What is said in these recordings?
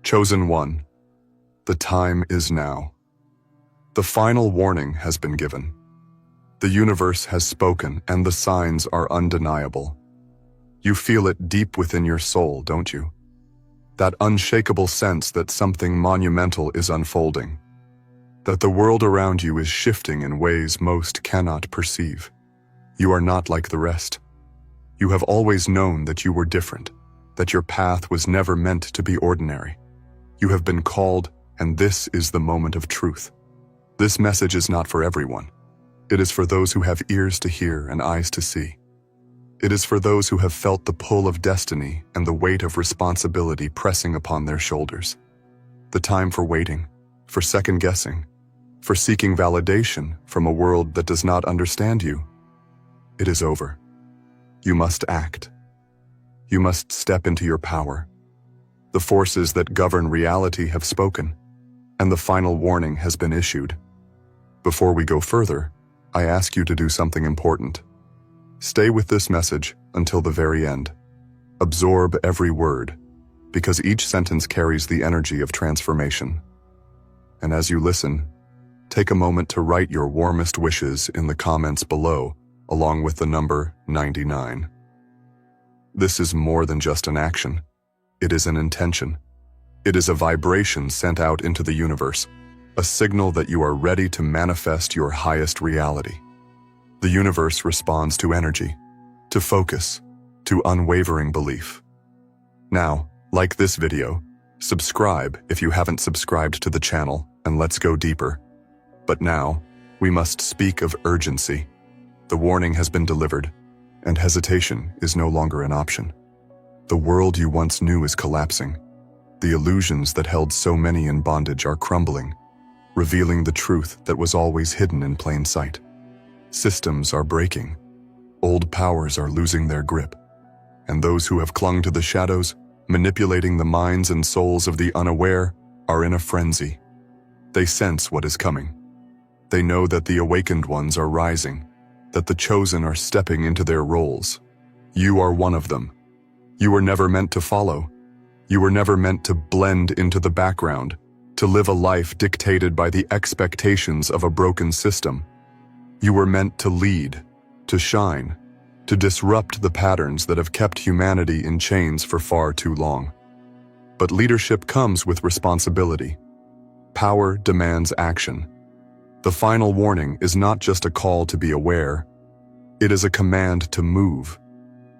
Chosen one, the time is now. The final warning has been given. The universe has spoken, and the signs are undeniable. You feel it deep within your soul, don't you? That unshakable sense that something monumental is unfolding, that the world around you is shifting in ways most cannot perceive. You are not like the rest. You have always known that you were different, that your path was never meant to be ordinary. You have been called, and this is the moment of truth. This message is not for everyone. It is for those who have ears to hear and eyes to see. It is for those who have felt the pull of destiny and the weight of responsibility pressing upon their shoulders. The time for waiting, for second-guessing, for seeking validation from a world that does not understand you. It is over. You must act. You must step into your power. The forces that govern reality have spoken, and the final warning has been issued. Before we go further, I ask you to do something important. Stay with this message until the very end. Absorb every word, because each sentence carries the energy of transformation. And as you listen, take a moment to write your warmest wishes in the comments below, along with the number 99. This is more than just an action. It is an intention. It is a vibration sent out into the universe, a signal that you are ready to manifest your highest reality. The universe responds to energy, to focus, to unwavering belief. Now, like this video, subscribe if you haven't subscribed to the channel, and let's go deeper. But now, we must speak of urgency. The warning has been delivered, and hesitation is no longer an option. The world you once knew is collapsing. The illusions that held so many in bondage are crumbling, revealing the truth that was always hidden in plain sight. Systems are breaking. Old powers are losing their grip. And those who have clung to the shadows, manipulating the minds and souls of the unaware, are in a frenzy. They sense what is coming. They know that the awakened ones are rising, that the chosen are stepping into their roles. You are one of them. You were never meant to follow. You were never meant to blend into the background, to live a life dictated by the expectations of a broken system. You were meant to lead, to shine, to disrupt the patterns that have kept humanity in chains for far too long. But leadership comes with responsibility. Power demands action. The final warning is not just a call to be aware. It is a command to move.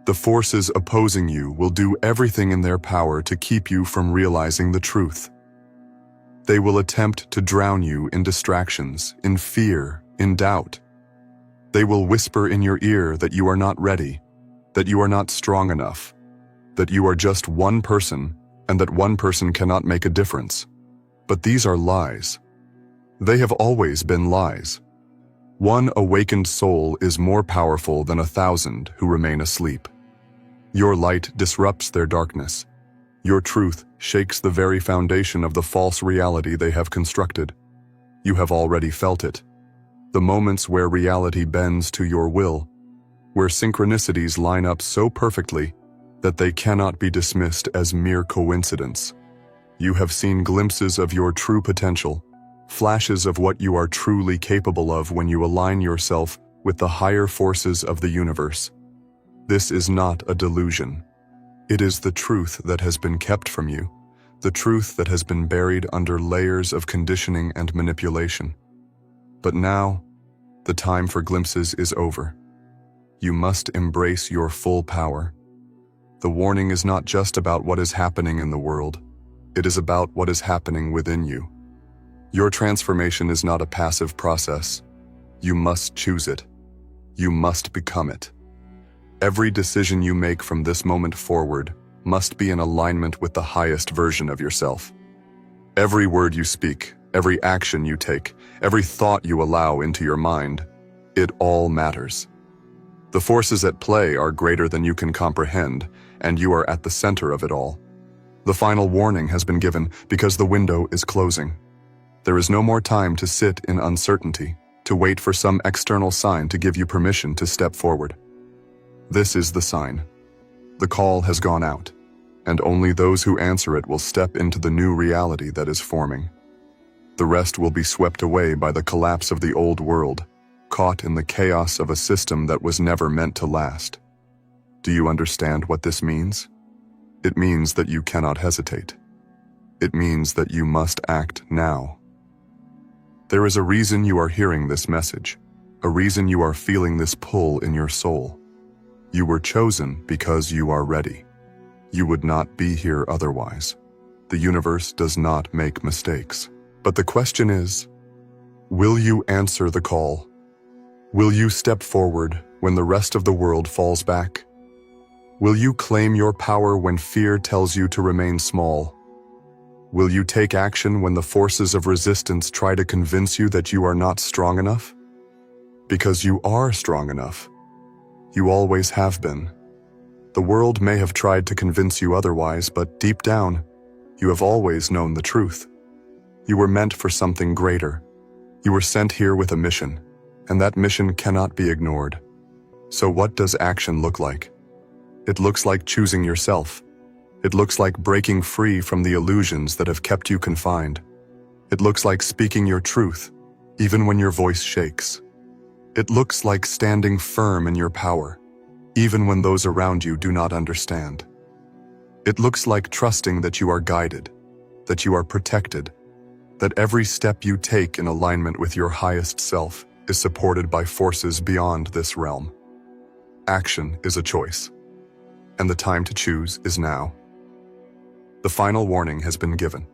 The forces opposing you will do everything in their power to keep you from realizing the truth. They will attempt to drown you in distractions, in fear, in doubt. They will whisper in your ear that you are not ready, that you are not strong enough, that you are just one person, and that one person cannot make a difference. But these are lies. They have always been lies. One awakened soul is more powerful than 1,000 who remain asleep. Your light disrupts their darkness. Your truth shakes the very foundation of the false reality they have constructed. You have already felt it. The moments where reality bends to your will, where synchronicities line up so perfectly that they cannot be dismissed as mere coincidence. You have seen glimpses of your true potential, flashes of what you are truly capable of when you align yourself with the higher forces of the universe. This is not a delusion. It is the truth that has been kept from you, the truth that has been buried under layers of conditioning and manipulation. But now, the time for glimpses is over. You must embrace your full power. The warning is not just about what is happening in the world. It is about what is happening within you. Your transformation is not a passive process. You must choose it. You must become it. Every decision you make from this moment forward must be in alignment with the highest version of yourself. Every word you speak, every action you take, every thought you allow into your mind, it all matters. The forces at play are greater than you can comprehend, and you are at the center of it all. The final warning has been given because the window is closing. There is no more time to sit in uncertainty, to wait for some external sign to give you permission to step forward. This is the sign. The call has gone out, and only those who answer it will step into the new reality that is forming. The rest will be swept away by the collapse of the old world, caught in the chaos of a system that was never meant to last. Do you understand what this means? It means that you cannot hesitate. It means that you must act now. There is a reason you are hearing this message, a reason you are feeling this pull in your soul. You were chosen because you are ready. You would not be here otherwise. The universe does not make mistakes. But the question is, will you answer the call? Will you step forward when the rest of the world falls back? Will you claim your power when fear tells you to remain small? Will you take action when the forces of resistance try to convince you that you are not strong enough? Because you are strong enough. You always have been. The world may have tried to convince you otherwise, but deep down, you have always known the truth. You were meant for something greater. You were sent here with a mission, and that mission cannot be ignored. So what does action look like? It looks like choosing yourself. It looks like breaking free from the illusions that have kept you confined. It looks like speaking your truth, even when your voice shakes. It looks like standing firm in your power, even when those around you do not understand. It looks like trusting that you are guided, that you are protected, that every step you take in alignment with your highest self is supported by forces beyond this realm. Action is a choice, and the time to choose is now. The final warning has been given.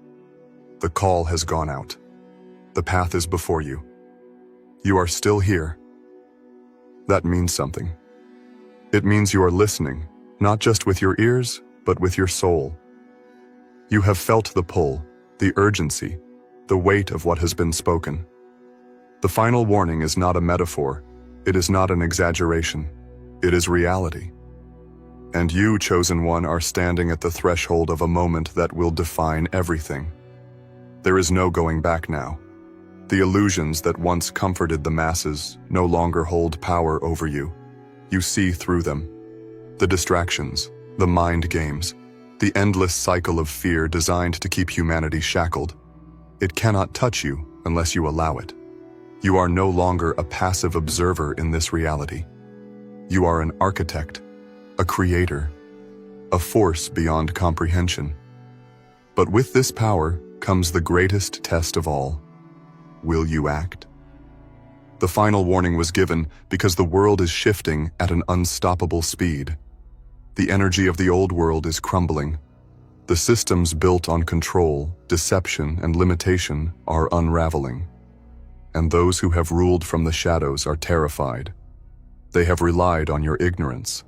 The call has gone out. The path is before you. You are still here. That means something. It means you are listening, not just with your ears, but with your soul. You have felt the pull, the urgency, the weight of what has been spoken. The final warning is not a metaphor. It is not an exaggeration. It is reality. And you, chosen one, are standing at the threshold of a moment that will define everything. There is no going back now. The illusions that once comforted the masses no longer hold power over you. You see through them. The distractions, the mind games, the endless cycle of fear designed to keep humanity shackled. It cannot touch you unless you allow it. You are no longer a passive observer in this reality. You are an architect, a creator, a force beyond comprehension. But with this power comes the greatest test of all. Will you act? The final warning was given because the world is shifting at an unstoppable speed. The energy of the old world is crumbling. The systems built on control, deception, and limitation are unraveling. And those who have ruled from the shadows are terrified. They have relied on your ignorance.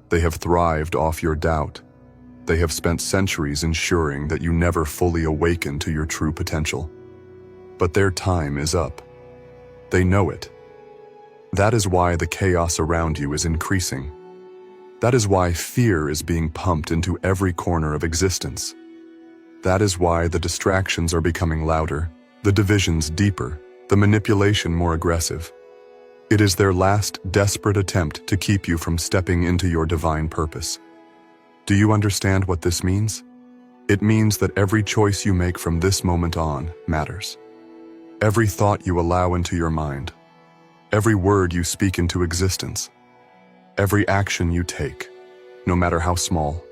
They have thrived off your doubt. They have spent centuries ensuring that you never fully awaken to your true potential. But their time is up. They know it. That is why the chaos around you is increasing. That is why fear is being pumped into every corner of existence. That is why the distractions are becoming louder, the divisions deeper, the manipulation more aggressive. It is their last desperate attempt to keep you from stepping into your divine purpose. Do you understand what this means? It means that every choice you make from this moment on matters. Every thought you allow into your mind, every word you speak into existence, every action you take, no matter how small.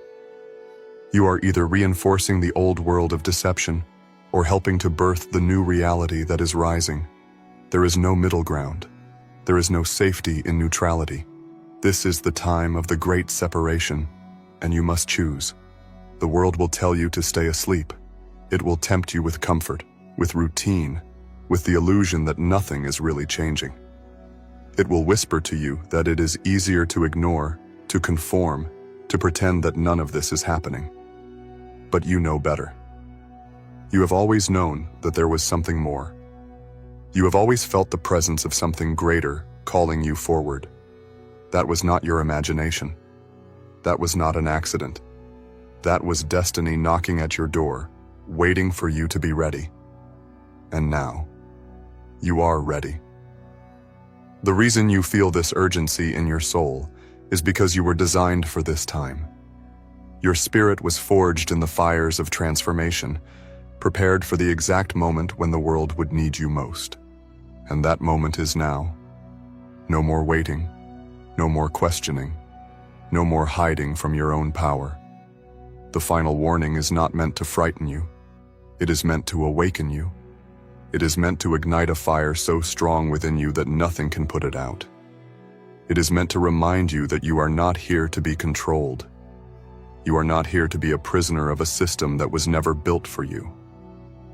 You are either reinforcing the old world of deception or helping to birth the new reality that is rising. There is no middle ground. There is no safety in neutrality. This is the time of the great separation, and you must choose. The world will tell you to stay asleep. It will tempt you with comfort, with routine, with the illusion that nothing is really changing. It will whisper to you that it is easier to ignore, to conform, to pretend that none of this is happening. But you know better. You have always known that there was something more. You have always felt the presence of something greater calling you forward. That was not your imagination. That was not an accident. That was destiny knocking at your door, waiting for you to be ready. And now, you are ready. The reason you feel this urgency in your soul is because you were designed for this time. Your spirit was forged in the fires of transformation, prepared for the exact moment when the world would need you most. And that moment is now. No more waiting, no more questioning, no more hiding from your own power. The final warning is not meant to frighten you. It is meant to awaken you. It is meant to ignite a fire so strong within you that nothing can put it out. It is meant to remind you that you are not here to be controlled. You are not here to be a prisoner of a system that was never built for you.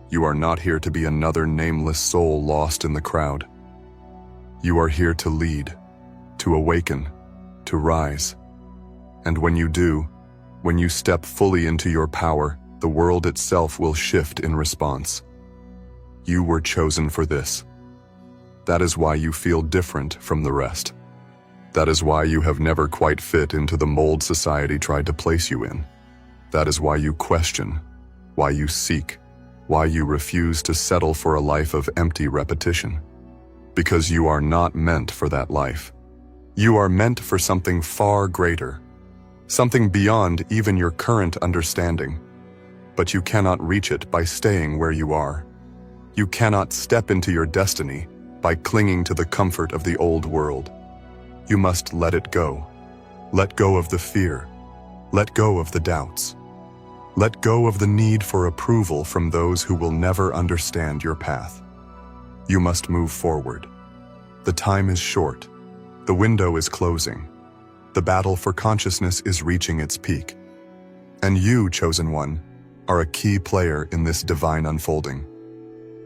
You are not here to be another nameless soul lost in the crowd. You are here to lead, to awaken, to rise. And when you do, when you step fully into your power, the world itself will shift in response. You were chosen for this. That is why you feel different from the rest. That is why you have never quite fit into the mold society tried to place you in. That is why you question, why you seek, why you refuse to settle for a life of empty repetition. Because you are not meant for that life. You are meant for something far greater, something beyond even your current understanding. But you cannot reach it by staying where you are. You cannot step into your destiny by clinging to the comfort of the old world. You must let it go. Let go of the fear. Let go of the doubts. Let go of the need for approval from those who will never understand your path. You must move forward. The time is short. The window is closing. The battle for consciousness is reaching its peak. And you, chosen one, are a key player in this divine unfolding.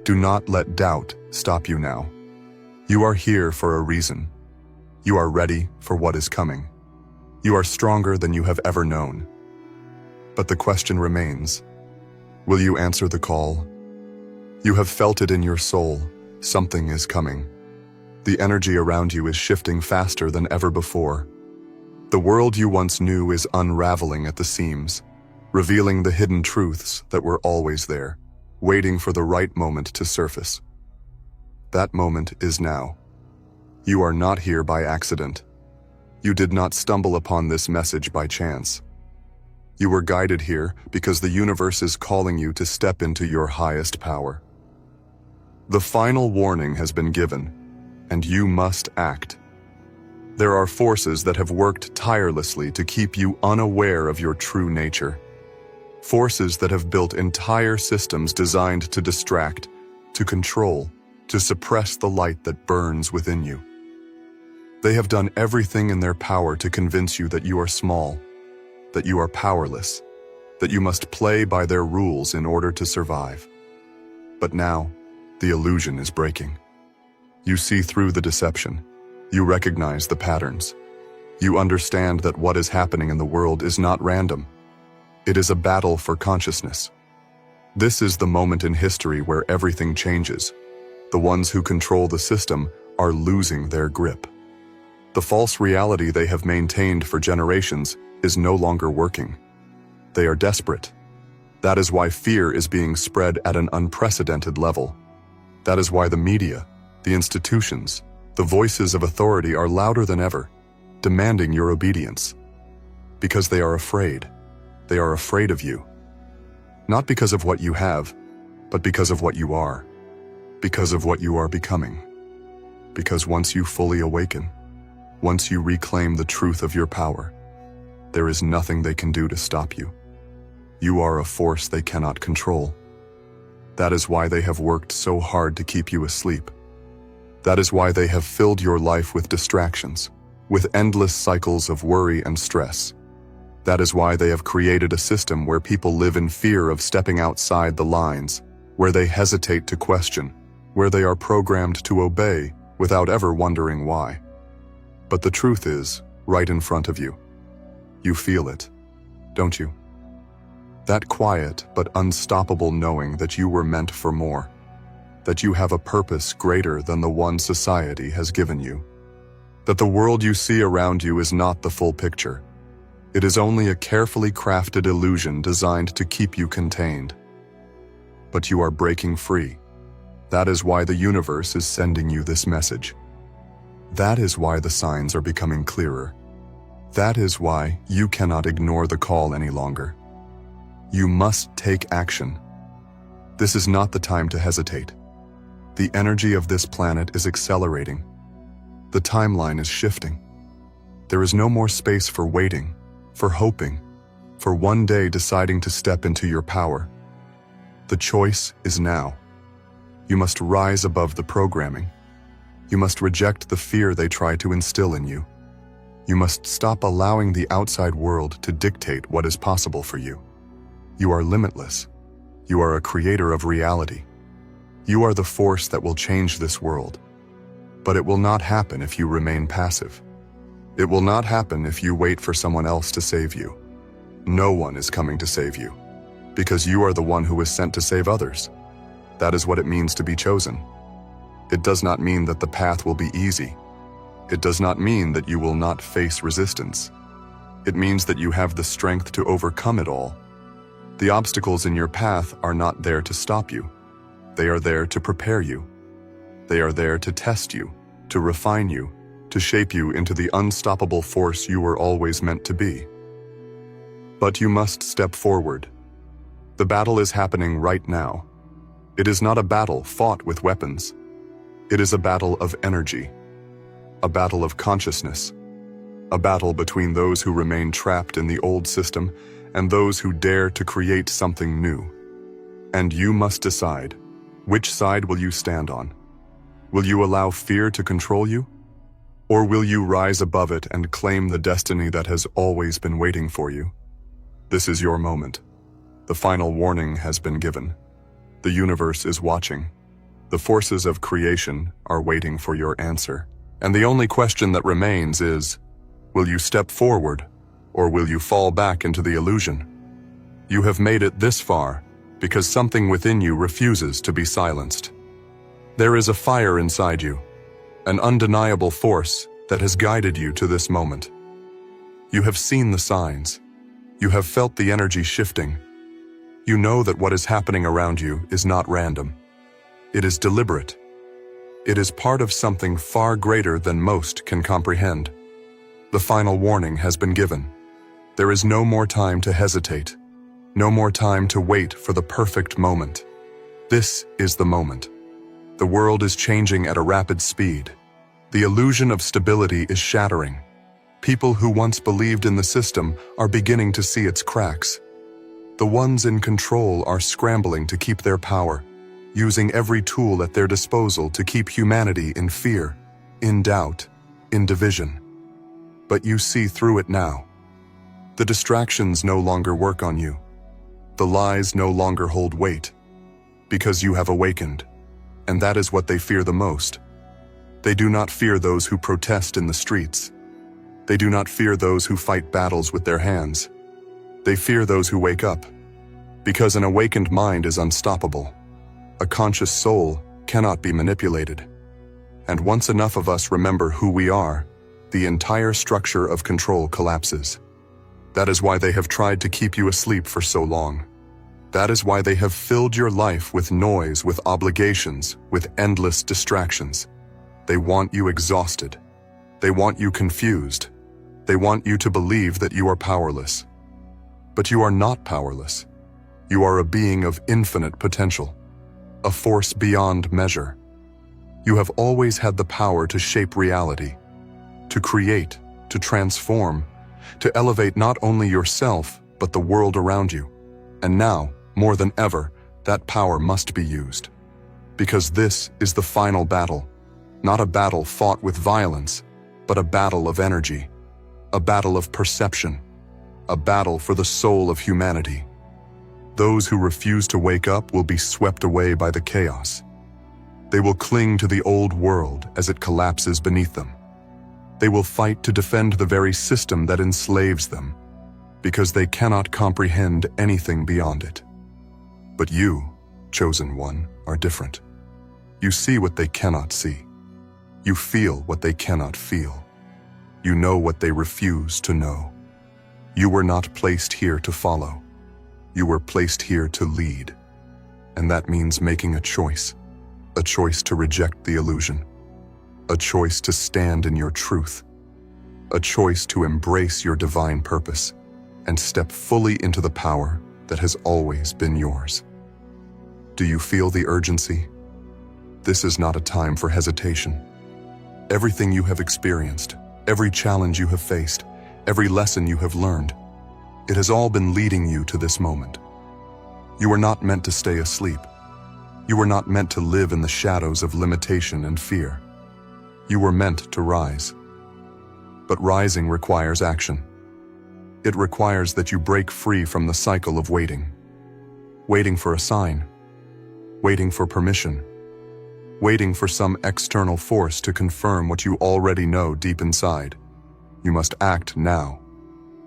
Do not let doubt stop you now. You are here for a reason. You are ready for what is coming. You are stronger than you have ever known. But the question remains, will you answer the call? You have felt it in your soul. Something is coming. The energy around you is shifting faster than ever before. The world you once knew is unraveling at the seams, revealing the hidden truths that were always there, waiting for the right moment to surface. That moment is now. You are not here by accident. You did not stumble upon this message by chance. You were guided here because the universe is calling you to step into your highest power. The final warning has been given, and you must act. There are forces that have worked tirelessly to keep you unaware of your true nature. Forces that have built entire systems designed to distract, to control, to suppress the light that burns within you. They have done everything in their power to convince you that you are small, that you are powerless, that you must play by their rules in order to survive. But now, the illusion is breaking. You see through the deception. You recognize the patterns. You understand that what is happening in the world is not random. It is a battle for consciousness. This is the moment in history where everything changes. The ones who control the system are losing their grip. The false reality they have maintained for generations is no longer working. They are desperate. That is why fear is being spread at an unprecedented level. That is why the media, the institutions, the voices of authority are louder than ever, demanding your obedience. Because they are afraid. They are afraid of you. Not because of what you have, but because of what you are. Because of what you are becoming. Because once you fully awaken, once you reclaim the truth of your power, there is nothing they can do to stop you. You are a force they cannot control. That is why they have worked so hard to keep you asleep. That is why they have filled your life with distractions, with endless cycles of worry and stress. That is why they have created a system where people live in fear of stepping outside the lines, where they hesitate to question, where they are programmed to obey without ever wondering why. But the truth is, right in front of you. You feel it, don't you? That quiet but unstoppable knowing that you were meant for more, that you have a purpose greater than the one society has given you, that the world you see around you is not the full picture. It is only a carefully crafted illusion designed to keep you contained. But you are breaking free. That is why the universe is sending you this message. That is why the signs are becoming clearer. That is why you cannot ignore the call any longer. You must take action. This is not the time to hesitate. The energy of this planet is accelerating. The timeline is shifting. There is no more space for waiting, for hoping, for one day deciding to step into your power. The choice is now. You must rise above the programming. You must reject the fear they try to instill in you. You must stop allowing the outside world to dictate what is possible for you. You are limitless. You are a creator of reality. You are the force that will change this world. But it will not happen if you remain passive. It will not happen if you wait for someone else to save you. No one is coming to save you, because you are the one who is sent to save others. That is what it means to be chosen. It does not mean that the path will be easy. It does not mean that you will not face resistance. It means that you have the strength to overcome it all. The obstacles in your path are not there to stop you. They are there to prepare you. They are there to test you, to refine you, to shape you into the unstoppable force you were always meant to be. But you must step forward. The battle is happening right now. It is not a battle fought with weapons. It is a battle of energy, a battle of consciousness, a battle between those who remain trapped in the old system and those who dare to create something new. And you must decide, which side will you stand on? Will you allow fear to control you? Or will you rise above it and claim the destiny that has always been waiting for you? This is your moment. The final warning has been given. The universe is watching. The forces of creation are waiting for your answer. And the only question that remains is, will you step forward, or will you fall back into the illusion? You have made it this far because something within you refuses to be silenced. There is a fire inside you, an undeniable force that has guided you to this moment. You have seen the signs. You have felt the energy shifting. You know that what is happening around you is not random. It is deliberate. It is part of something far greater than most can comprehend. The final warning has been given. There is no more time to hesitate. No more time to wait for the perfect moment. This is the moment. The world is changing at a rapid speed. The illusion of stability is shattering. People who once believed in the system are beginning to see its cracks. The ones in control are scrambling to keep their power, using every tool at their disposal to keep humanity in fear, in doubt, in division. But you see through it now. The distractions no longer work on you. The lies no longer hold weight, because you have awakened, and that is what they fear the most. They do not fear those who protest in the streets. They do not fear those who fight battles with their hands. They fear those who wake up, because an awakened mind is unstoppable. A conscious soul cannot be manipulated. And once enough of us remember who we are, the entire structure of control collapses. That is why they have tried to keep you asleep for so long. That is why they have filled your life with noise, with obligations, with endless distractions. They want you exhausted. They want you confused. They want you to believe that you are powerless. But you are not powerless. You are a being of infinite potential, a force beyond measure. You have always had the power to shape reality, to create, to transform, to elevate not only yourself, but the world around you. And now, more than ever, that power must be used. Because this is the final battle, not a battle fought with violence, but a battle of energy, a battle of perception, a battle for the soul of humanity. Those who refuse to wake up will be swept away by the chaos. They will cling to the old world as it collapses beneath them. They will fight to defend the very system that enslaves them, because they cannot comprehend anything beyond it. But you, chosen one, are different. You see what they cannot see. You feel what they cannot feel. You know what they refuse to know. You were not placed here to follow. You were placed here to lead. And that means making a choice to reject the illusion, a choice to stand in your truth, a choice to embrace your divine purpose and step fully into the power that has always been yours. Do you feel the urgency? This is not a time for hesitation. Everything you have experienced, every challenge you have faced, every lesson you have learned, it has all been leading you to this moment. You are not meant to stay asleep. You are not meant to live in the shadows of limitation and fear. You were meant to rise. But rising requires action. It requires that you break free from the cycle of waiting. Waiting for a sign. Waiting for permission. Waiting for some external force to confirm what you already know deep inside. You must act now.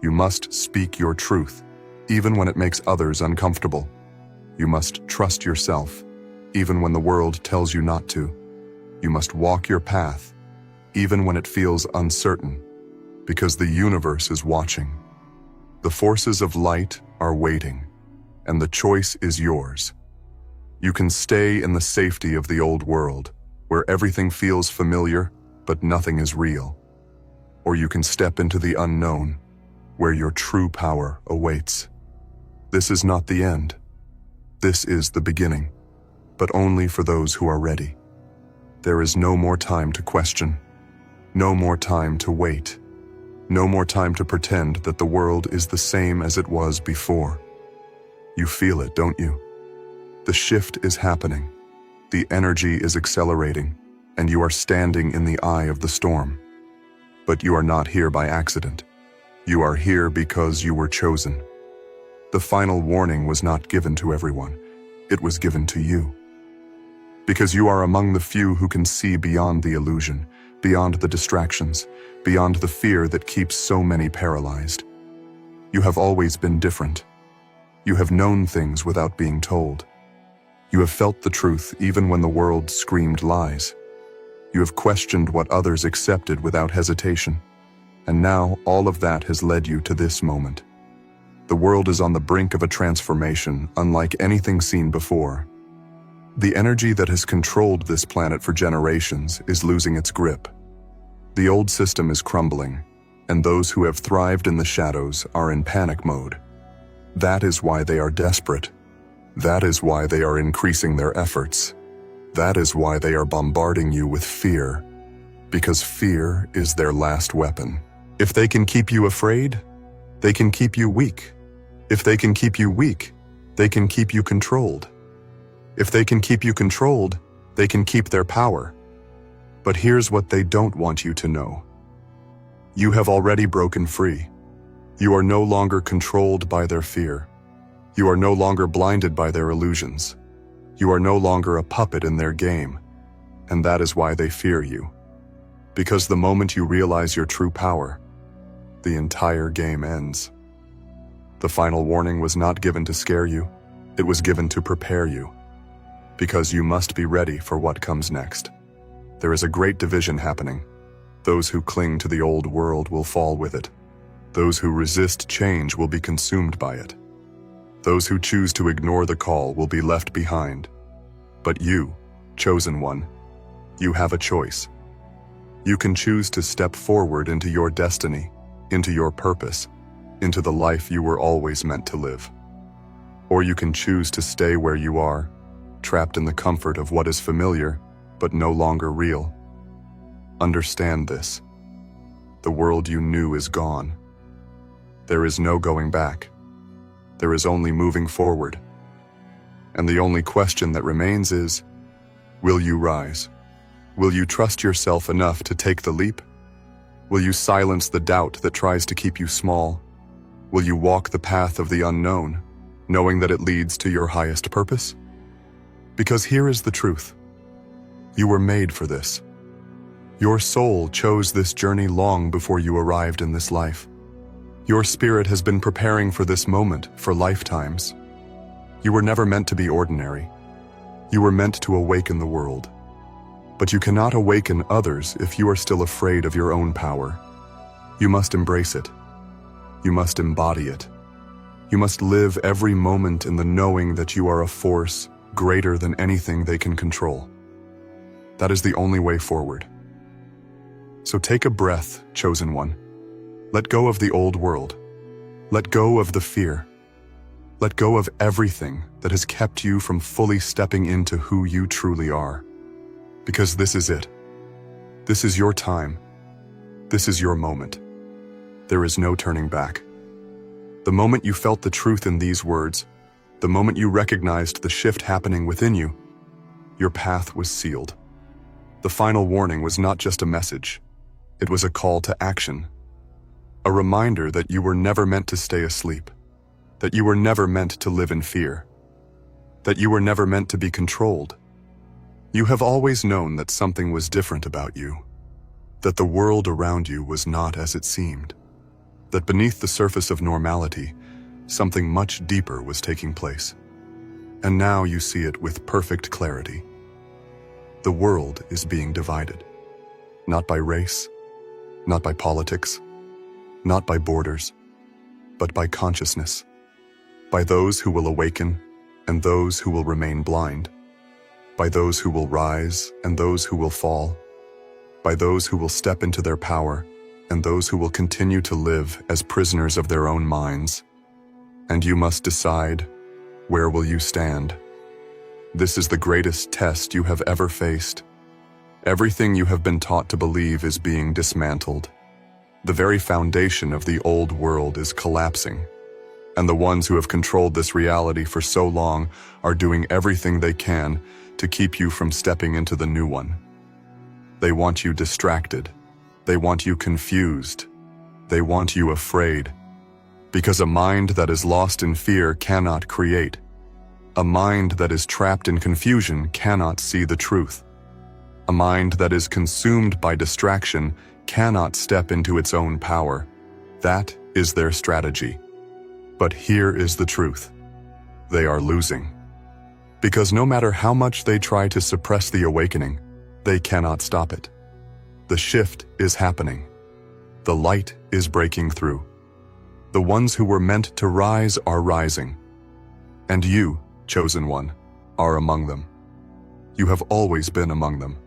You must speak your truth, even when it makes others uncomfortable. You must trust yourself, even when the world tells you not to. You must walk your path, even when it feels uncertain, because the universe is watching. The forces of light are waiting, and the choice is yours. You can stay in the safety of the old world, where everything feels familiar, but nothing is real. Or you can step into the unknown, where your true power awaits. This is not the end. This is the beginning, but only for those who are ready. There is no more time to question, no more time to wait, no more time to pretend that the world is the same as it was before. You feel it, don't you? The shift is happening. The energy is accelerating, and you are standing in the eye of the storm. But you are not here by accident. You are here because you were chosen. The final warning was not given to everyone. It was given to you. Because you are among the few who can see beyond the illusion, beyond the distractions, beyond the fear that keeps so many paralyzed. You have always been different. You have known things without being told. You have felt the truth even when the world screamed lies. You have questioned what others accepted without hesitation. And now all of that has led you to this moment. The world is on the brink of a transformation unlike anything seen before. The energy that has controlled this planet for generations is losing its grip. The old system is crumbling, and those who have thrived in the shadows are in panic mode. That is why they are desperate. That is why they are increasing their efforts. That is why they are bombarding you with fear, because fear is their last weapon. If they can keep you afraid, they can keep you weak. If they can keep you weak, they can keep you controlled. If they can keep you controlled, they can keep their power. But here's what they don't want you to know. You have already broken free. You are no longer controlled by their fear. You are no longer blinded by their illusions. You are no longer a puppet in their game. And that is why they fear you. Because the moment you realize your true power, the entire game ends. The final warning was not given to scare you. It was given to prepare you. Because you must be ready for what comes next. There is a great division happening. Those who cling to the old world will fall with it. Those who resist change will be consumed by it. Those who choose to ignore the call will be left behind. But you, chosen one, you have a choice. You can choose to step forward into your destiny, into your purpose, into the life you were always meant to live. Or you can choose to stay where you are, trapped in the comfort of what is familiar, but no longer real. Understand this. The world you knew is gone. There is no going back. There is only moving forward. And the only question that remains is, will you rise? Will you trust yourself enough to take the leap? Will you silence the doubt that tries to keep you small? Will you walk the path of the unknown, knowing that it leads to your highest purpose? Because here is the truth. You were made for this. Your soul chose this journey long before you arrived in this life. Your spirit has been preparing for this moment for lifetimes. You were never meant to be ordinary. You were meant to awaken the world. But you cannot awaken others if you are still afraid of your own power. You must embrace it. You must embody it. You must live every moment in the knowing that you are a force greater than anything they can control. That is the only way forward. So take a breath, chosen one. Let go of the old world. Let go of the fear. Let go of everything that has kept you from fully stepping into who you truly are. Because this is it. This is your time. This is your moment. There is no turning back. The moment you felt the truth in these words, the moment you recognized the shift happening within you, your path was sealed. The final warning was not just a message. It was a call to action. A reminder that you were never meant to stay asleep. That you were never meant to live in fear. That you were never meant to be controlled. You have always known that something was different about you. That the world around you was not as it seemed. That beneath the surface of normality, something much deeper was taking place. And now you see it with perfect clarity. The world is being divided. Not by race, not by politics, not by borders, but by consciousness. By those who will awaken and those who will remain blind. By those who will rise and those who will fall. By those who will step into their power and those who will continue to live as prisoners of their own minds. And you must decide, where will you stand? This is the greatest test you have ever faced. Everything you have been taught to believe is being dismantled. The very foundation of the old world is collapsing. And the ones who have controlled this reality for so long are doing everything they can to keep you from stepping into the new one. They want you distracted. They want you confused. They want you afraid. Because a mind that is lost in fear cannot create. A mind that is trapped in confusion cannot see the truth. A mind that is consumed by distraction cannot step into its own power. That is their strategy. But here is the truth. They are losing. Because no matter how much they try to suppress the awakening, they cannot stop it. The shift is happening. The light is breaking through. The ones who were meant to rise are rising. And you, chosen one, are among them. You have always been among them.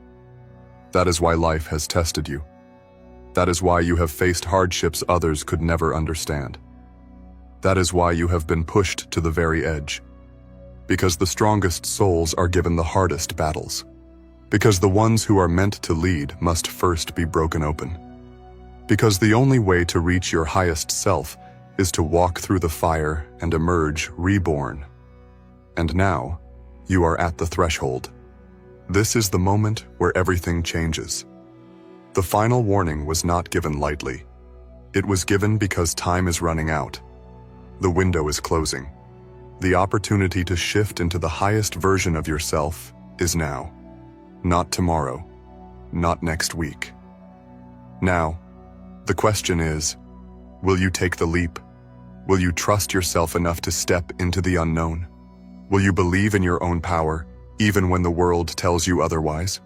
That is why life has tested you. That is why you have faced hardships others could never understand. That is why you have been pushed to the very edge. Because the strongest souls are given the hardest battles. Because the ones who are meant to lead must first be broken open. Because the only way to reach your highest self is to walk through the fire and emerge reborn. And now, you are at the threshold. This is the moment where everything changes. The final warning was not given lightly. It was given because time is running out. The window is closing. The opportunity to shift into the highest version of yourself is now. Not tomorrow. Not next week. Now, the question is, will you take the leap? Will you trust yourself enough to step into the unknown? Will you believe in your own power, even when the world tells you otherwise?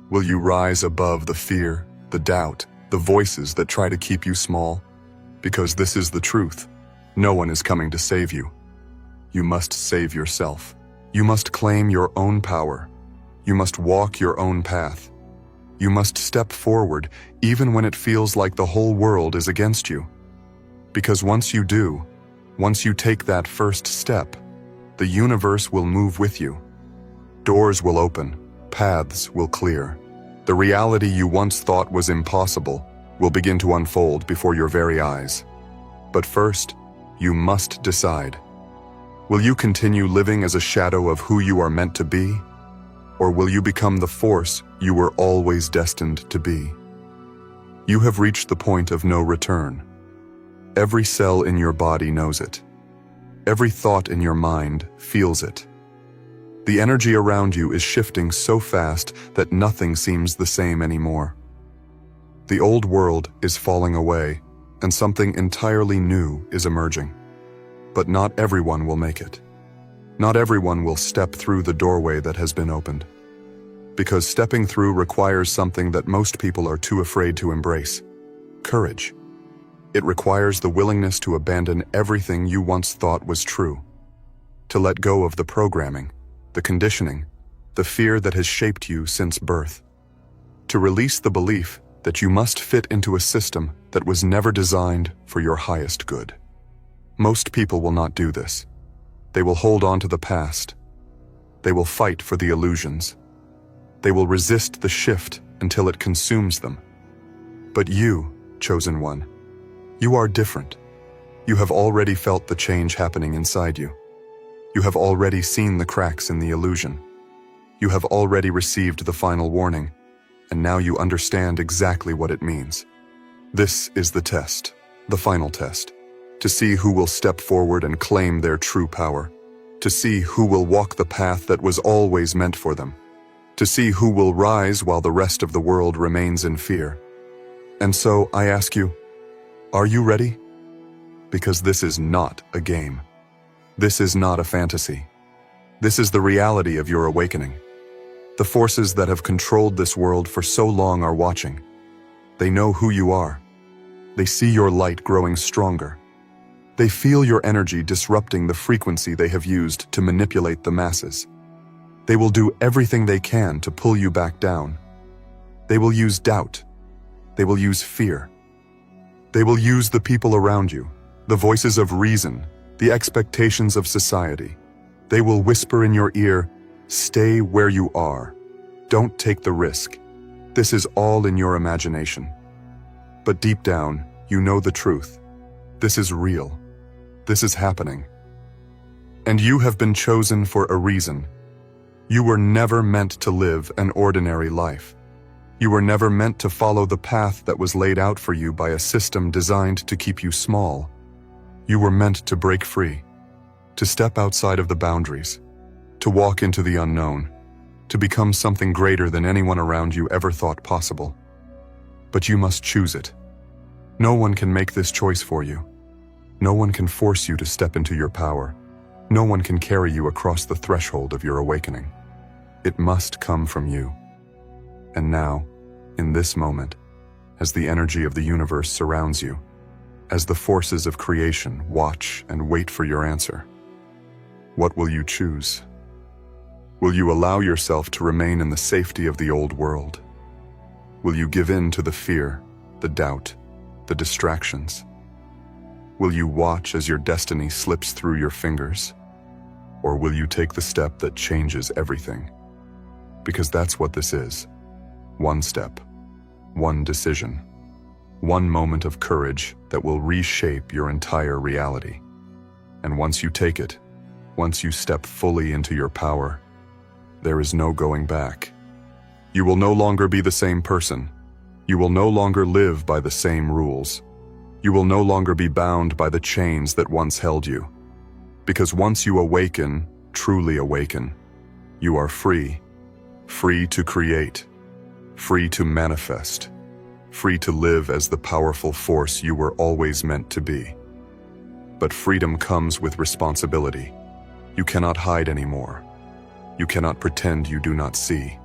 Will you rise above the fear, the doubt, the voices that try to keep you small? Because this is the truth. No one is coming to save you. You must save yourself. You must claim your own power. You must walk your own path. You must step forward, even when it feels like the whole world is against you. Because once you do, once you take that first step, the universe will move with you. Doors will open, paths will clear. The reality you once thought was impossible will begin to unfold before your very eyes. But first, you must decide. Will you continue living as a shadow of who you are meant to be? Or will you become the force you were always destined to be? You have reached the point of no return. Every cell in your body knows it. Every thought in your mind feels it. The energy around you is shifting so fast that nothing seems the same anymore. The old world is falling away, and something entirely new is emerging. But not everyone will make it. Not everyone will step through the doorway that has been opened. Because stepping through requires something that most people are too afraid to embrace: courage. It requires the willingness to abandon everything you once thought was true. To let go of the programming, the conditioning, the fear that has shaped you since birth. To release the belief that you must fit into a system that was never designed for your highest good. Most people will not do this. They will hold on to the past. They will fight for the illusions. They will resist the shift until it consumes them. But you, chosen one, you are different. You have already felt the change happening inside you. You have already seen the cracks in the illusion. You have already received the final warning, and now you understand exactly what it means. This is the test, the final test, to see who will step forward and claim their true power, to see who will walk the path that was always meant for them, to see who will rise while the rest of the world remains in fear. And so I ask you, are you ready? Because this is not a game. This is not a fantasy. This is the reality of your awakening. The forces that have controlled this world for so long are watching. They know who you are. They see your light growing stronger. They feel your energy disrupting the frequency they have used to manipulate the masses. They will do everything they can to pull you back down. They will use doubt. They will use fear. They will use the people around you, the voices of reason, the expectations of society. They will whisper in your ear, "Stay where you are. Don't take the risk. This is all in your imagination." But deep down, you know the truth. This is real. This is happening. And you have been chosen for a reason. You were never meant to live an ordinary life. You were never meant to follow the path that was laid out for you by a system designed to keep you small. You were meant to break free, to step outside of the boundaries, to walk into the unknown, to become something greater than anyone around you ever thought possible. But you must choose it. No one can make this choice for you. No one can force you to step into your power. No one can carry you across the threshold of your awakening. It must come from you. And now, in this moment, as the energy of the universe surrounds you, as the forces of creation watch and wait for your answer, what will you choose? Will you allow yourself to remain in the safety of the old world? Will you give in to the fear, the doubt, the distractions? Will you watch as your destiny slips through your fingers? Or will you take the step that changes everything? Because that's what this is. One step, one decision, one moment of courage that will reshape your entire reality. And once you take it, once you step fully into your power, there is no going back. You will no longer be the same person. You will no longer live by the same rules. You will no longer be bound by the chains that once held you. Because once you awaken, truly awaken, you are free. Free to create. Free to manifest. Free to live as the powerful force you were always meant to be. But freedom comes with responsibility. You cannot hide anymore. You cannot pretend you do not see.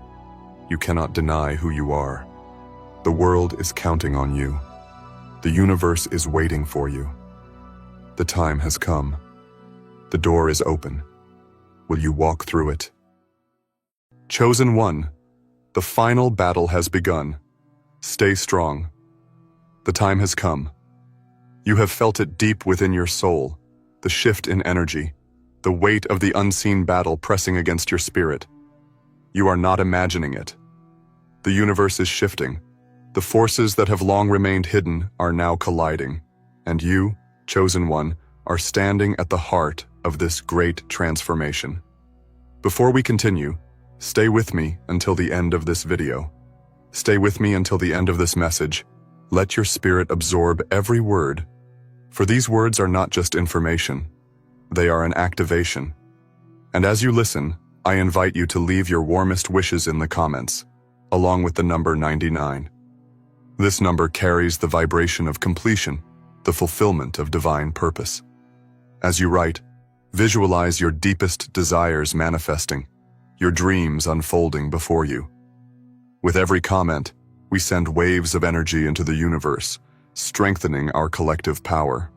You cannot deny who you are. The world is counting on you. The universe is waiting for you. The time has come. The door is open. Will you walk through it? Chosen one, the final battle has begun. Stay strong. The time has come. You have felt it deep within your soul, the shift in energy, the weight of the unseen battle pressing against your spirit. You are not imagining it. The universe is shifting. The forces that have long remained hidden are now colliding, and you, chosen one, are standing at the heart of this great transformation. Before we continue, stay with me until the end of this video. Stay with me until the end of this message. Let your spirit absorb every word, for these words are not just information. They are an activation. And as you listen, I invite you to leave your warmest wishes in the comments, along with the number 99. This number carries the vibration of completion, the fulfillment of divine purpose. As you write, visualize your deepest desires manifesting, your dreams unfolding before you. With every comment, we send waves of energy into the universe, strengthening our collective power.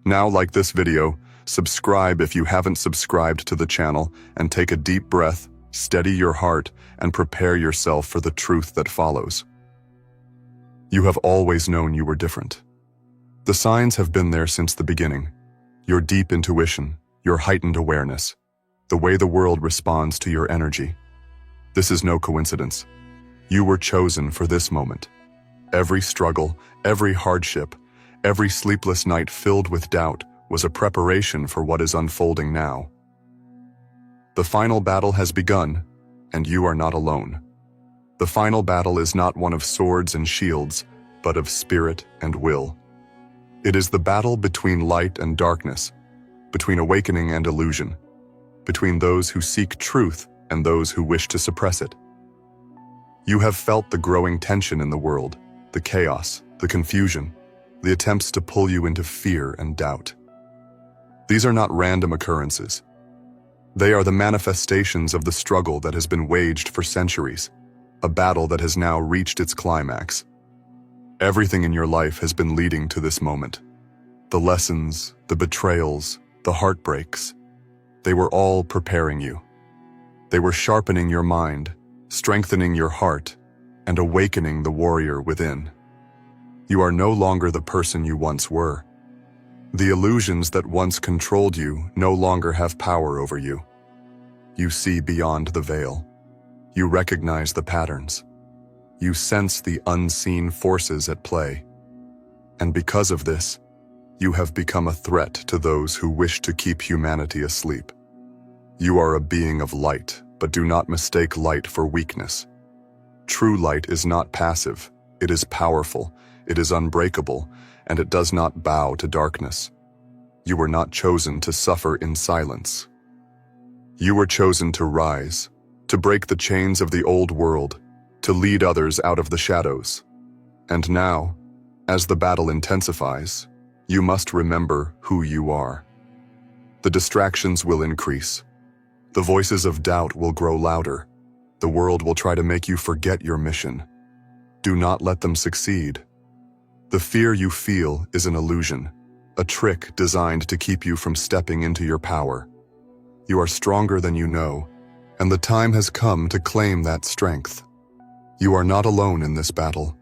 Now, like this video, subscribe if you haven't subscribed to the channel, and take a deep breath, steady your heart, and prepare yourself for the truth that follows. You have always known you were different. The signs have been there since the beginning. Your deep intuition, your heightened awareness, the way the world responds to your energy. This is no coincidence. You were chosen for this moment. Every struggle, every hardship, every sleepless night filled with doubt was a preparation for what is unfolding now. The final battle has begun, and you are not alone. The final battle is not one of swords and shields, but of spirit and will. It is the battle between light and darkness, between awakening and illusion, between those who seek truth and those who wish to suppress it. You have felt the growing tension in the world, the chaos, the confusion, the attempts to pull you into fear and doubt. These are not random occurrences. They are the manifestations of the struggle that has been waged for centuries, a battle that has now reached its climax. Everything in your life has been leading to this moment. The lessons, the betrayals, the heartbreaks, they were all preparing you. They were sharpening your mind, strengthening your heart, and awakening the warrior within. You are no longer the person you once were. The illusions that once controlled you no longer have power over you. You see beyond the veil. You recognize the patterns. You sense the unseen forces at play. And because of this, you have become a threat to those who wish to keep humanity asleep. You are a being of light, but do not mistake light for weakness. True light is not passive, it is powerful, it is unbreakable, and it does not bow to darkness. You were not chosen to suffer in silence. You were chosen to rise, to break the chains of the old world, to lead others out of the shadows. And now, as the battle intensifies, you must remember who you are. The distractions will increase. The voices of doubt will grow louder. The world will try to make you forget your mission. Do not let them succeed. The fear you feel is an illusion, a trick designed to keep you from stepping into your power. You are stronger than you know, and the time has come to claim that strength. You are not alone in this battle.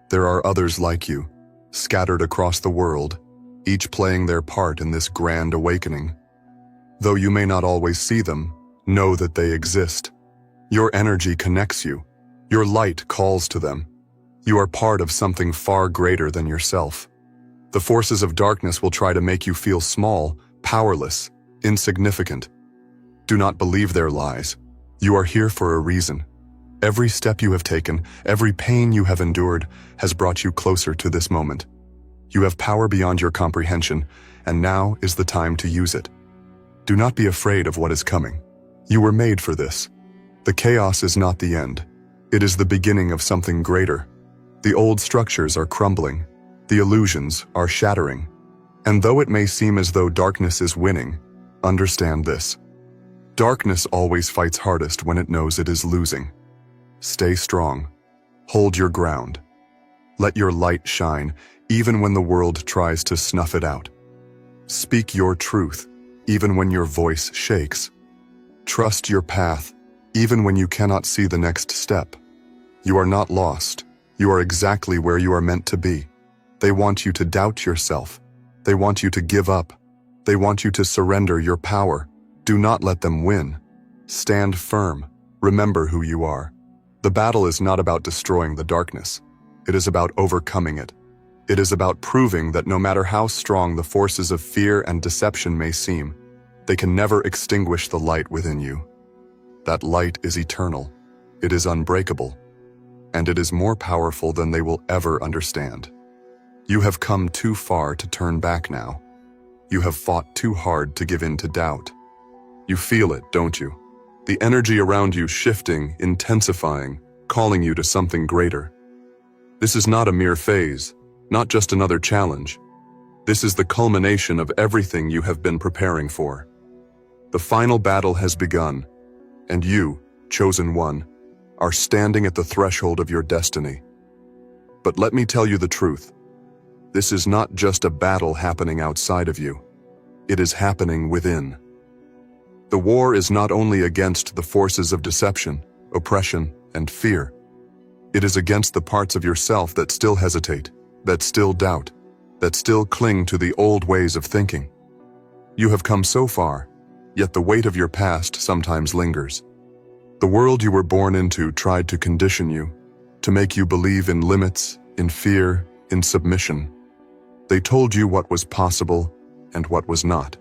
There are others like you, scattered across the world, each playing their part in this grand awakening. Though you may not always see them, know that they exist. Your energy connects you. Your light calls to them. You are part of something far greater than yourself. The forces of darkness will try to make you feel small, powerless, insignificant. Do not believe their lies. You are here for a reason. Every step you have taken, every pain you have endured, has brought you closer to this moment. You have power beyond your comprehension, and now is the time to use it. Do not be afraid of what is coming. You were made for this. The chaos is not the end. It is the beginning of something greater. The old structures are crumbling. The illusions are shattering. And though it may seem as though darkness is winning, understand this. Darkness always fights hardest when it knows it is losing. Stay strong. Hold your ground. Let your light shine, even when the world tries to snuff it out. Speak your truth, even when your voice shakes. Trust your path, even when you cannot see the next step. You are not lost. You are exactly where you are meant to be. They want you to doubt yourself. They want you to give up. They want you to surrender your power. Do not let them win. Stand firm. Remember who you are. The battle is not about destroying the darkness. It is about overcoming it. It is about proving that no matter how strong the forces of fear and deception may seem, they can never extinguish the light within you. That light is eternal. It is unbreakable. And it is more powerful than they will ever understand. You have come too far to turn back now. You have fought too hard to give in to doubt. You feel it, don't you? The energy around you shifting, intensifying, calling you to something greater. This is not a mere phase, not just another challenge. This is the culmination of everything you have been preparing for. The final battle has begun, and you, chosen one, are standing at the threshold of your destiny. But let me tell you the truth. This is not just a battle happening outside of you. It is happening within. The war is not only against the forces of deception, oppression, and fear. It is against the parts of yourself that still hesitate, that still doubt, that still cling to the old ways of thinking. You have come so far, yet the weight of your past sometimes lingers. The world you were born into tried to condition you, to make you believe in limits, in fear, in submission. They told you what was possible and what was not.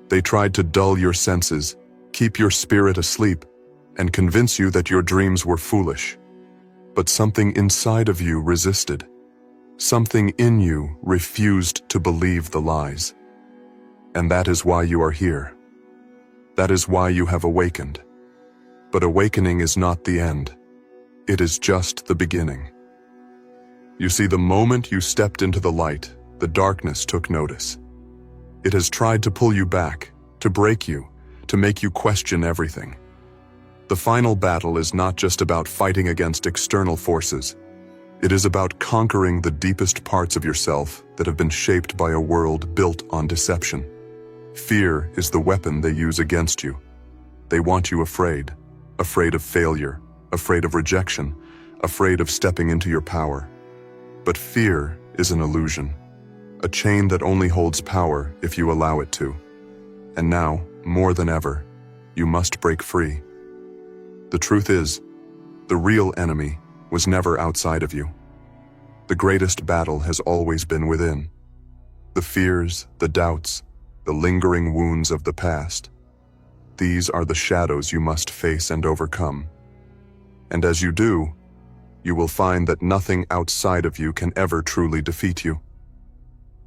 They tried to dull your senses, keep your spirit asleep, and convince you that your dreams were foolish. But something inside of you resisted. Something in you refused to believe the lies. And that is why you are here. That is why you have awakened. But awakening is not the end. It is just the beginning. You see, the moment you stepped into the light, the darkness took notice. It has tried to pull you back, to break you, to make you question everything. The final battle is not just about fighting against external forces. It is about conquering the deepest parts of yourself that have been shaped by a world built on deception. Fear is the weapon they use against you. They want you afraid of failure, afraid of rejection, afraid of stepping into your power. But fear is an illusion, a chain that only holds power if you allow it to. And now, more than ever, you must break free. The truth is, the real enemy was never outside of you. The greatest battle has always been within. The fears, the doubts, the lingering wounds of the past. These are the shadows you must face and overcome. And as you do, you will find that nothing outside of you can ever truly defeat you.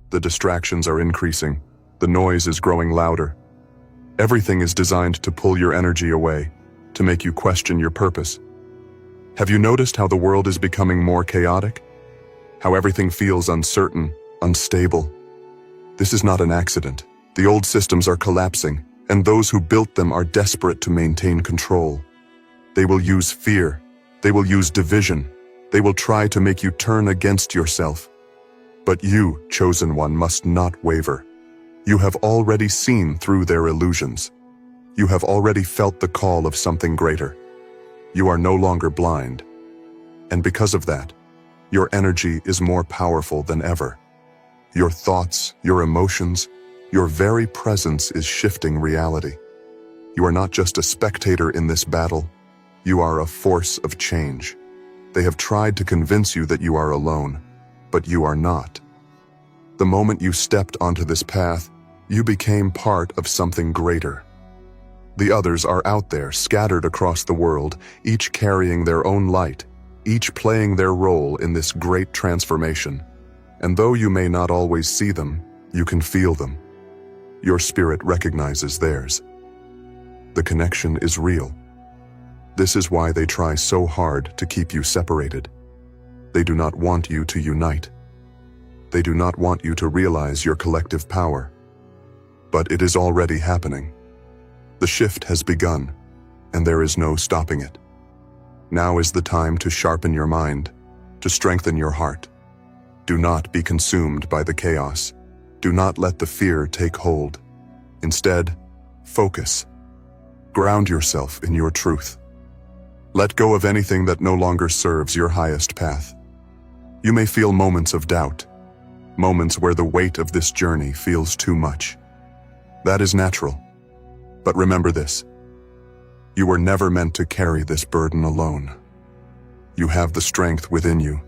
The distractions are increasing. The noise is growing louder. Everything is designed to pull your energy away, to make you question your purpose. Have you noticed how the world is becoming more chaotic? How everything feels uncertain, unstable? This is not an accident. The old systems are collapsing, and those who built them are desperate to maintain control. They will use fear. They will use division. They will try to make you turn against yourself. But you, chosen one, must not waver. You have already seen through their illusions. You have already felt the call of something greater. You are no longer blind. And because of that, your energy is more powerful than ever. Your thoughts, your emotions, your very presence is shifting reality. You are not just a spectator in this battle. You are a force of change. They have tried to convince you that you are alone, but you are not. The moment you stepped onto this path, you became part of something greater. The others are out there, scattered across the world, each carrying their own light, each playing their role in this great transformation. And though you may not always see them, you can feel them. Your spirit recognizes theirs. The connection is real. This is why they try so hard to keep you separated. They do not want you to unite. They do not want you to realize your collective power. But it is already happening. The shift has begun, and there is no stopping it. Now is the time to sharpen your mind, to strengthen your heart. Do not be consumed by the chaos. Do not let the fear take hold. Instead, focus. Ground yourself in your truth. Let go of anything that no longer serves your highest path. You may feel moments of doubt, moments where the weight of this journey feels too much. That is natural. But remember this: you were never meant to carry this burden alone. You have the strength within you,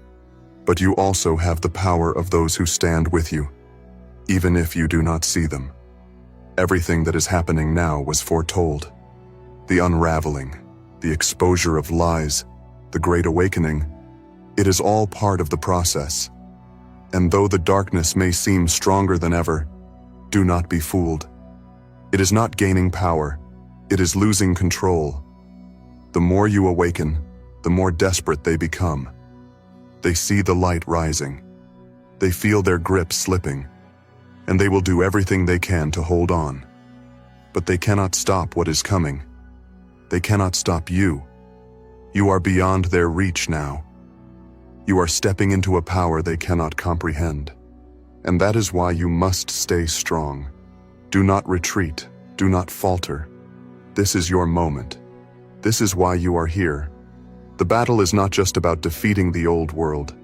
but you also have the power of those who stand with you, even if you do not see them. Everything that is happening now was foretold. The unraveling, the exposure of lies, the great awakening, it is all part of the process. And though the darkness may seem stronger than ever, do not be fooled. It is not gaining power, it is losing control. The more you awaken, the more desperate they become. They see the light rising. They feel their grip slipping, and they will do everything they can to hold on. But they cannot stop what is coming. They cannot stop you. You are beyond their reach now. You are stepping into a power they cannot comprehend. And that is why you must stay strong. Do not retreat. Do not falter. This is your moment. This is why you are here. The battle is not just about defeating the old world.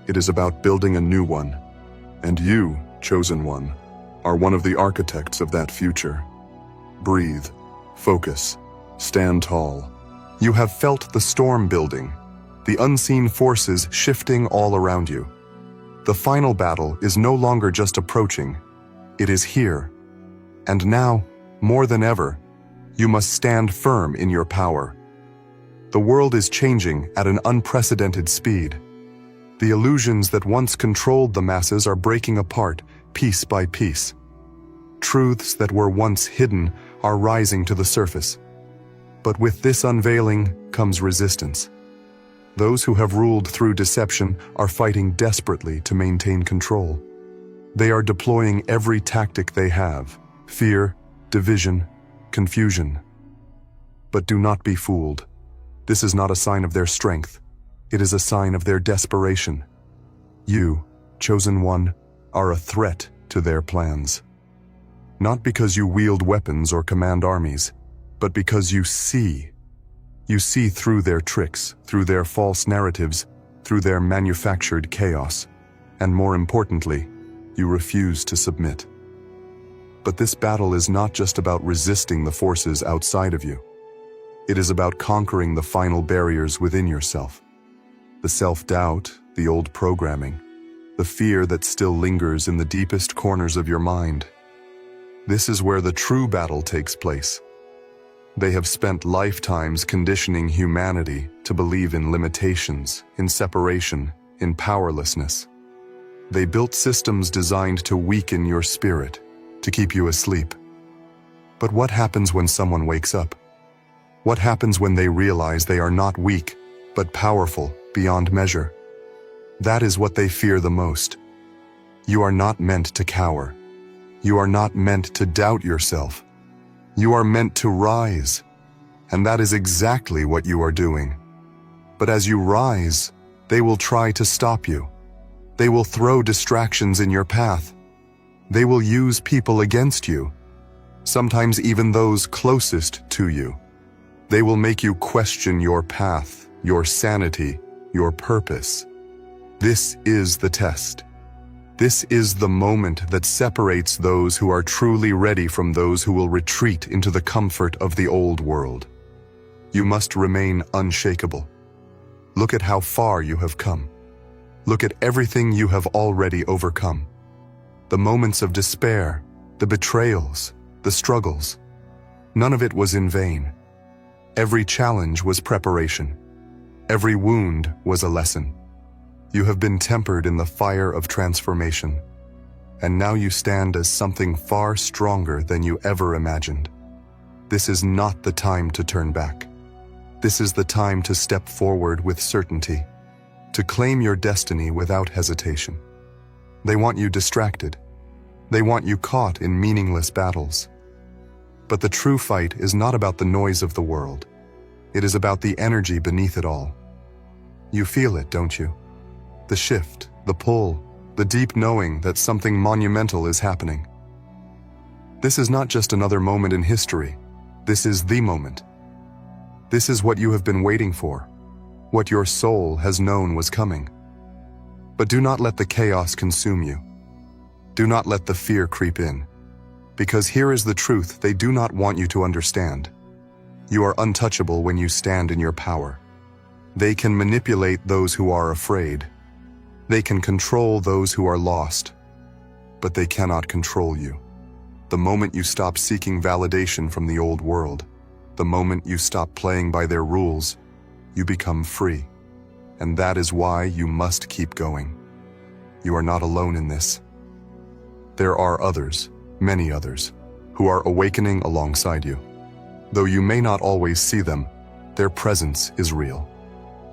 It is about building a new one. And you, chosen one, are one of the architects of that future. Breathe, focus, stand tall. You have felt the storm building, the unseen forces shifting all around you. The final battle is no longer just approaching, it is here. And now, more than ever, you must stand firm in your power. The world is changing at an unprecedented speed. The illusions that once controlled the masses are breaking apart, piece by piece. Truths that were once hidden are rising to the surface. But with this unveiling comes resistance. Those who have ruled through deception are fighting desperately to maintain control. They are deploying every tactic they have: fear, division, confusion. But do not be fooled. This is not a sign of their strength. It is a sign of their desperation. You, chosen one, are a threat to their plans. Not because you wield weapons or command armies, but because you see. You see through their tricks, through their false narratives, through their manufactured chaos. And more importantly, you refuse to submit. But this battle is not just about resisting the forces outside of you. It is about conquering the final barriers within yourself. The self-doubt, the old programming, the fear that still lingers in the deepest corners of your mind. This is where the true battle takes place. They have spent lifetimes conditioning humanity to believe in limitations, in separation, in powerlessness. They built systems designed to weaken your spirit, to keep you asleep. But what happens when someone wakes up? What happens when they realize they are not weak, but powerful beyond measure? That is what they fear the most. You are not meant to cower. You are not meant to doubt yourself. You are meant to rise. And that is exactly what you are doing. But as you rise, they will try to stop you. They will throw distractions in your path. They will use people against you, sometimes even those closest to you. They will make you question your path, your sanity, your purpose. This is the test. This is the moment that separates those who are truly ready from those who will retreat into the comfort of the old world. You must remain unshakable. Look at how far you have come. Look at everything you have already overcome. The moments of despair, the betrayals, the struggles. None of it was in vain. Every challenge was preparation. Every wound was a lesson. You have been tempered in the fire of transformation, and now you stand as something far stronger than you ever imagined. This is not the time to turn back. This is the time to step forward with certainty, to claim your destiny without hesitation. They want you distracted. They want you caught in meaningless battles. But the true fight is not about the noise of the world. It is about the energy beneath it all. You feel it, don't you? The shift, the pull, the deep knowing that something monumental is happening. This is not just another moment in history. This is the moment. This is what you have been waiting for, what your soul has known was coming. But do not let the chaos consume you. Do not let the fear creep in. Because here is the truth they do not want you to understand. You are untouchable when you stand in your power. They can manipulate those who are afraid. They can control those who are lost. But they cannot control you. The moment you stop seeking validation from the old world, the moment you stop playing by their rules, you become free. And that is why you must keep going. You are not alone in this. There are others, many others, who are awakening alongside you. Though you may not always see them, their presence is real.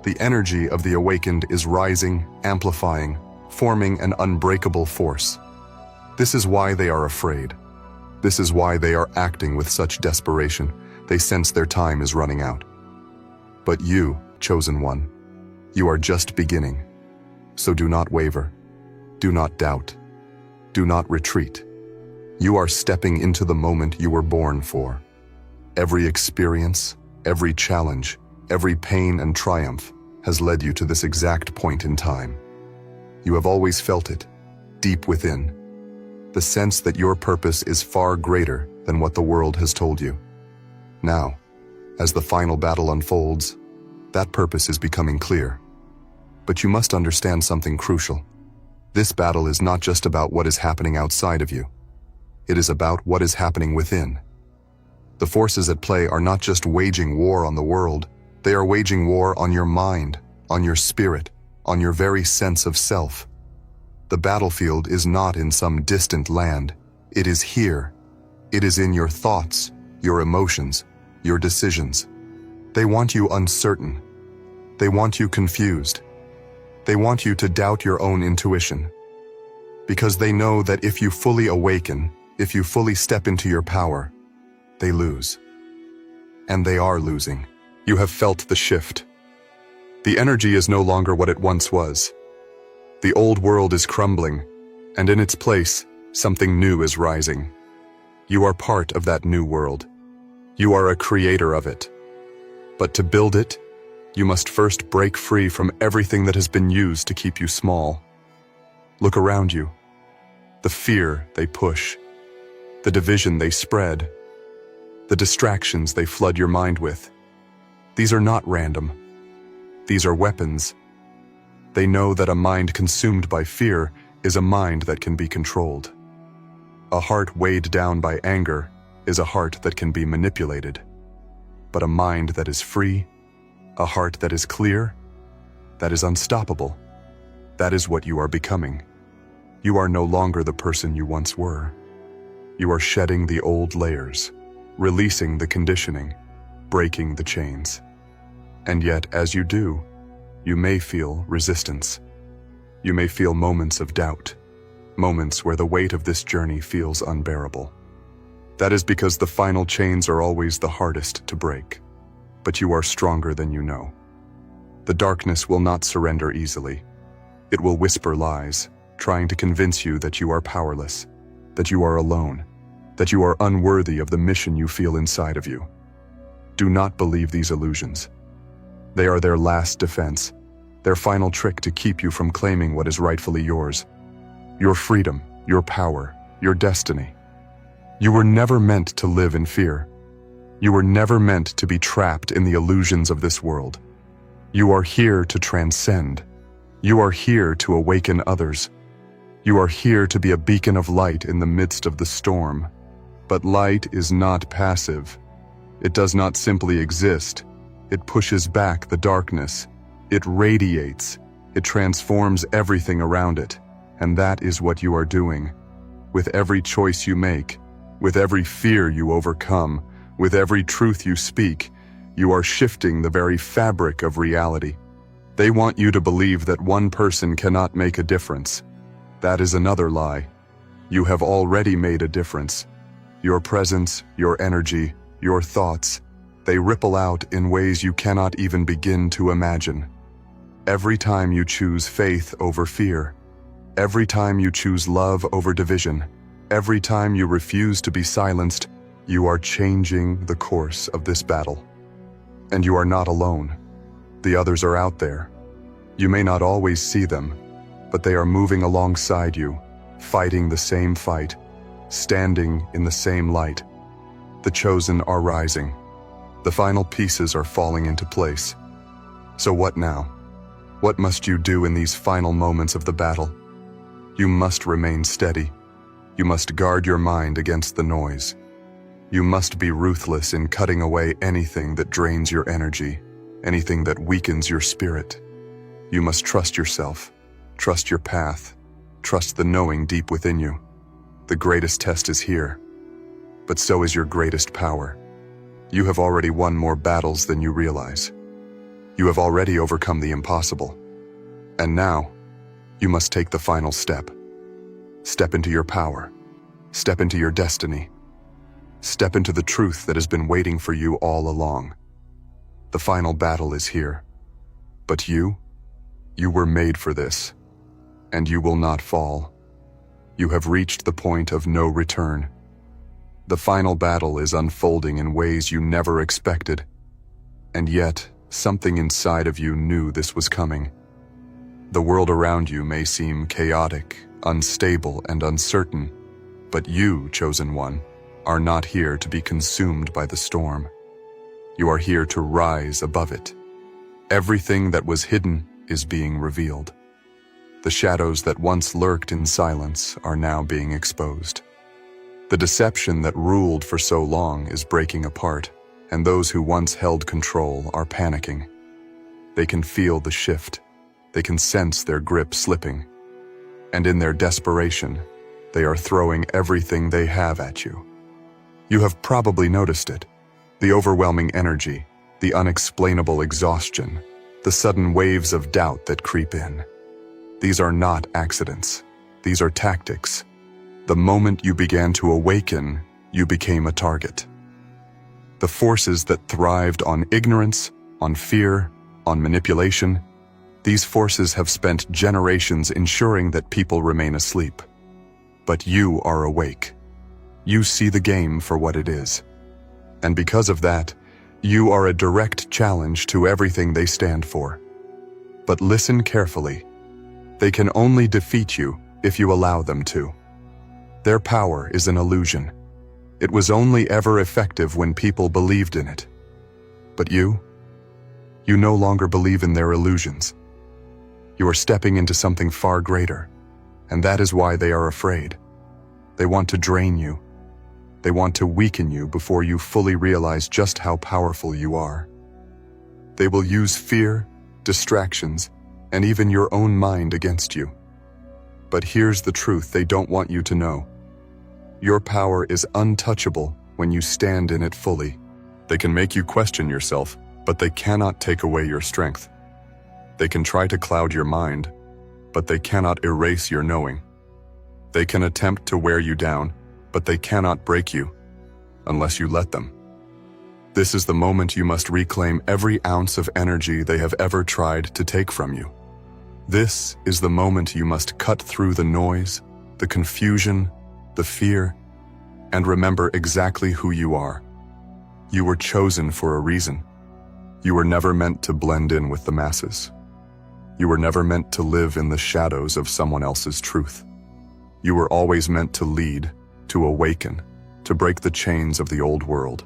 The energy of the awakened is rising, amplifying, forming an unbreakable force. This is why they are afraid. This is why they are acting with such desperation. They sense their time is running out. But you, chosen one, you are just beginning. So do not waver. Do not doubt. Do not retreat. You are stepping into the moment you were born for. Every experience, every challenge, Every pain and triumph has led you to this exact point in time. You have always felt it, deep within, the sense that your purpose is far greater than what the world has told you. Now, as the final battle unfolds, that purpose is becoming clear. But you must understand something crucial. This battle is not just about what is happening outside of you. It is about what is happening within. The forces at play are not just waging war on the world, they are waging war on your mind, on your spirit, on your very sense of self. The battlefield is not in some distant land. It is here. It is in your thoughts, your emotions, your decisions. They want you uncertain. They want you confused. They want you to doubt your own intuition. Because they know that if you fully awaken, if you fully step into your power, they lose. And they are losing. You have felt the shift. The energy is no longer what it once was. The old world is crumbling, and in its place, something new is rising. You are part of that new world. You are a creator of it. But to build it, you must first break free from everything that has been used to keep you small. Look around you. The fear they push, the division they spread, the distractions they flood your mind with. These are not random. These are weapons. They know that a mind consumed by fear is a mind that can be controlled. A heart weighed down by anger is a heart that can be manipulated. But a mind that is free, a heart that is clear, that is unstoppable, that is what you are becoming. You are no longer the person you once were. You are shedding the old layers, releasing the conditioning, breaking the chains. And yet, as you do, you may feel resistance. You may feel moments of doubt, moments where the weight of this journey feels unbearable. That is because the final chains are always the hardest to break. But you are stronger than you know. The darkness will not surrender easily. It will whisper lies, trying to convince you that you are powerless, that you are alone, that you are unworthy of the mission you feel inside of you. Do not believe these illusions. They are their last defense, their final trick to keep you from claiming what is rightfully yours. Your freedom, your power, your destiny. You were never meant to live in fear. You were never meant to be trapped in the illusions of this world. You are here to transcend. You are here to awaken others. You are here to be a beacon of light in the midst of the storm. But light is not passive. It does not simply exist. It pushes back the darkness. It radiates. It transforms everything around it. And that is what you are doing. With every choice you make, with every fear you overcome, with every truth you speak, you are shifting the very fabric of reality. They want you to believe that one person cannot make a difference. That is another lie. You have already made a difference. Your presence, your energy, your thoughts, they ripple out in ways you cannot even begin to imagine. Every time you choose faith over fear, every time you choose love over division, every time you refuse to be silenced, you are changing the course of this battle. And you are not alone. The others are out there. You may not always see them, but they are moving alongside you, fighting the same fight, standing in the same light. The chosen are rising. The final pieces are falling into place. So what now? What must you do in these final moments of the battle? You must remain steady. You must guard your mind against the noise. You must be ruthless in cutting away anything that drains your energy, anything that weakens your spirit. You must trust yourself, trust your path, trust the knowing deep within you. The greatest test is here, but so is your greatest power. You have already won more battles than you realize. You have already overcome the impossible. And now, you must take the final step. Step into your power. Step into your destiny. Step into the truth that has been waiting for you all along. The final battle is here. But you were made for this, and you will not fall. You have reached the point of no return. The final battle is unfolding in ways you never expected, and yet Something inside of you knew this was coming. The world around you may seem chaotic, unstable, and uncertain, but you, chosen one, are not here to be consumed by the storm. You are here to rise above it. Everything that was hidden is being revealed. The shadows that once lurked in silence are now being exposed. The deception that ruled for so long is breaking apart, and those who once held control are panicking. They can feel the shift. They can sense their grip slipping. And in their desperation, they are throwing everything they have at you. You have probably noticed it. The overwhelming energy, the unexplainable exhaustion, the sudden waves of doubt that creep in. These are not accidents. These are tactics. The moment you began to awaken, you became a target. The forces that thrived on ignorance, on fear, on manipulation, these forces have spent generations ensuring that people remain asleep. But you are awake. You see the game for what it is. And because of that, you are a direct challenge to everything they stand for. But listen carefully. They can only defeat you if you allow them to. Their power is an illusion. It was only ever effective when people believed in it. But you no longer believe in their illusions. You are stepping into something far greater, and that is why they are afraid. They want to drain you. They want to weaken you before you fully realize just how powerful you are. They will use fear, distractions, and even your own mind against you. But here's the truth they don't want you to know. Your power is untouchable when you stand in it fully. They can make you question yourself, but they cannot take away your strength. They can try to cloud your mind, but they cannot erase your knowing. They can attempt to wear you down, but they cannot break you, unless you let them. This is the moment you must reclaim every ounce of energy they have ever tried to take from you. This is the moment you must cut through the noise, the confusion, the fear, and remember exactly who you are. You were chosen for a reason. You were never meant to blend in with the masses. You were never meant to live in the shadows of someone else's truth. You were always meant to lead, to awaken, to break the chains of the old world.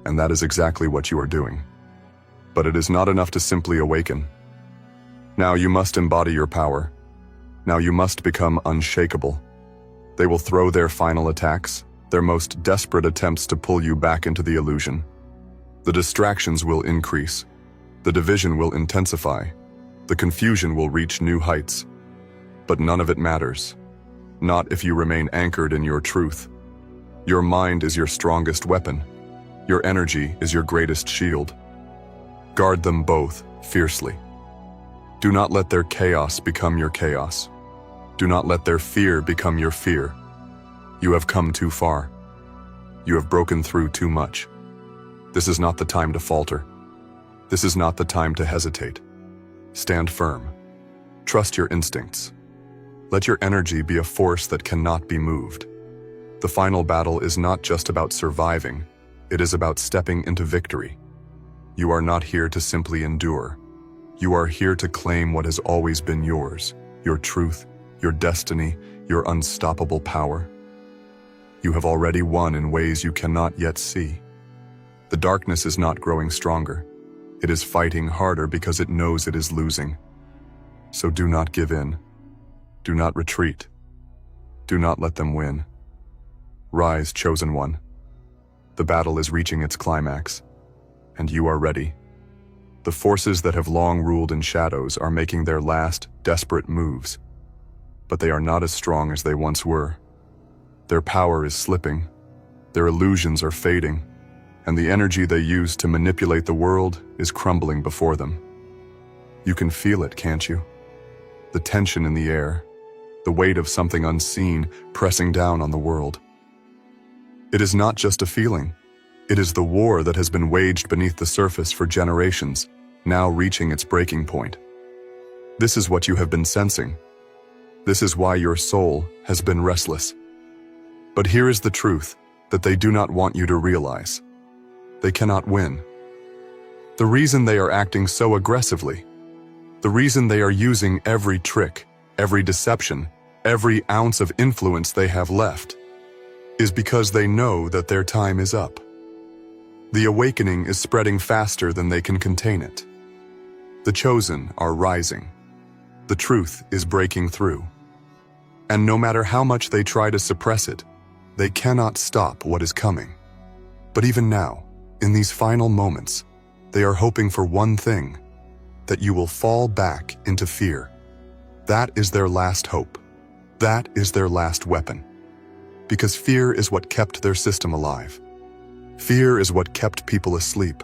And that is exactly what you are doing. But it is not enough to simply awaken. Now you must embody your power. Now you must become unshakable. They will throw their final attacks, their most desperate attempts to pull you back into the illusion. The distractions will increase. The division will intensify. The confusion will reach new heights. But none of it matters. Not if you remain anchored in your truth. Your mind is your strongest weapon. Your energy is your greatest shield. Guard them both fiercely. Do not let their chaos become your chaos. Do not let their fear become your fear. You have come too far. You have broken through too much. This is not the time to falter. This is not the time to hesitate. Stand firm. Trust your instincts. Let your energy be a force that cannot be moved. The final battle is not just about surviving. It is about stepping into victory. You are not here to simply endure. You are here to claim what has always been yours, your truth, your destiny, your unstoppable power. You have already won in ways you cannot yet see. The darkness is not growing stronger. It is fighting harder because it knows it is losing. So do not give in. Do not retreat. Do not let them win. Rise, chosen one. The battle is reaching its climax, and you are ready. The forces that have long ruled in shadows are making their last, desperate moves, but they are not as strong as they once were. Their power is slipping, their illusions are fading, and the energy they use to manipulate the world is crumbling before them. You can feel it, can't you? The tension in the air, the weight of something unseen pressing down on the world. It is not just a feeling. It is the war that has been waged beneath the surface for generations, now reaching its breaking point. This is what you have been sensing. This is why your soul has been restless. But here is the truth that they do not want you to realize. They cannot win. The reason they are acting so aggressively, the reason they are using every trick, every deception, every ounce of influence they have left, is because they know that their time is up. The awakening is spreading faster than they can contain it. The chosen are rising. The truth is breaking through. And no matter how much they try to suppress it, they cannot stop what is coming. But even now, in these final moments, they are hoping for one thing, that you will fall back into fear. That is their last hope. That is their last weapon. Because fear is what kept their system alive. Fear is what kept people asleep.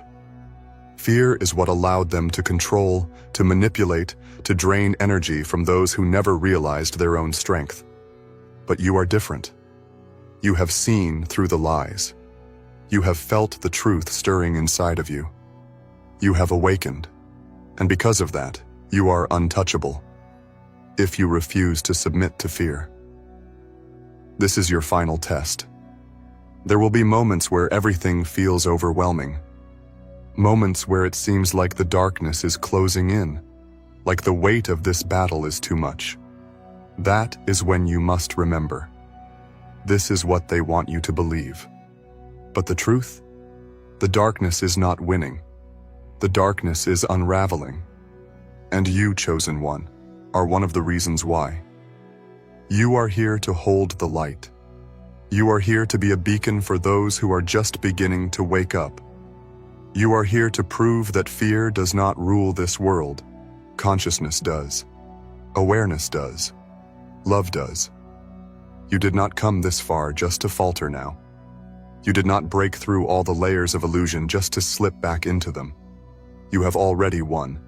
Fear is what allowed them to control, to manipulate, to drain energy from those who never realized their own strength. But you are different. You have seen through the lies. You have felt the truth stirring inside of you. You have awakened. And because of that, you are untouchable. If you refuse to submit to fear. This is your final test. There will be moments where everything feels overwhelming. Moments where it seems like the darkness is closing in, like the weight of this battle is too much. That is when you must remember. This is what they want you to believe. But the truth? The darkness is not winning. The darkness is unraveling. And you, chosen one, are one of the reasons why. You are here to hold the light. You are here to be a beacon for those who are just beginning to wake up. You are here to prove that fear does not rule this world. Consciousness does. Awareness does. Love does. You did not come this far just to falter now. You did not break through all the layers of illusion just to slip back into them. You have already won.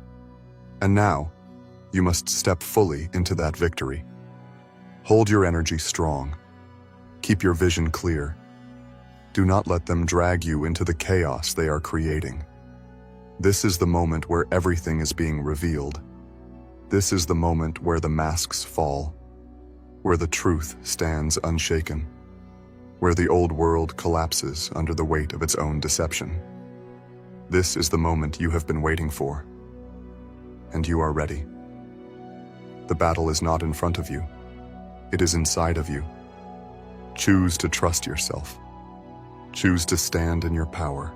And now, you must step fully into that victory. Hold your energy strong. Keep your vision clear. Do not let them drag you into the chaos they are creating. This is the moment where everything is being revealed. This is the moment where the masks fall, where the truth stands unshaken, where the old world collapses under the weight of its own deception. This is the moment you have been waiting for, and you are ready. The battle is not in front of you. It is inside of you. Choose to trust yourself. Choose to stand in your power.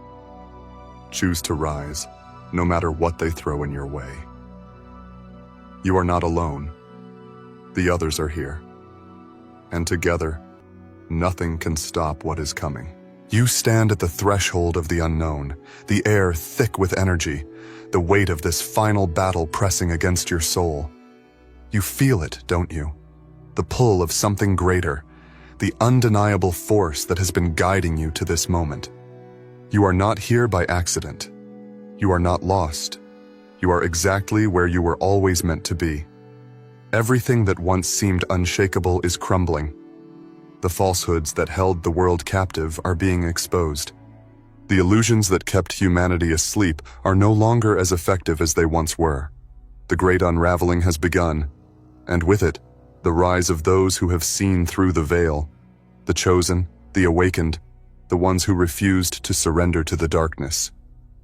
Choose to rise, no matter what they throw in your way. You are not alone. The others are here. And together, nothing can stop what is coming. You stand at the threshold of the unknown, the air thick with energy, the weight of this final battle pressing against your soul. You feel it, don't you? The pull of something greater, the undeniable force that has been guiding you to this moment. You are not here by accident. You are not lost. You are exactly where you were always meant to be. Everything that once seemed unshakable is crumbling. The falsehoods that held the world captive are being exposed. The illusions that kept humanity asleep are no longer as effective as they once were. The great unraveling has begun, and with it, the rise of those who have seen through the veil, the chosen, the awakened, the ones who refused to surrender to the darkness.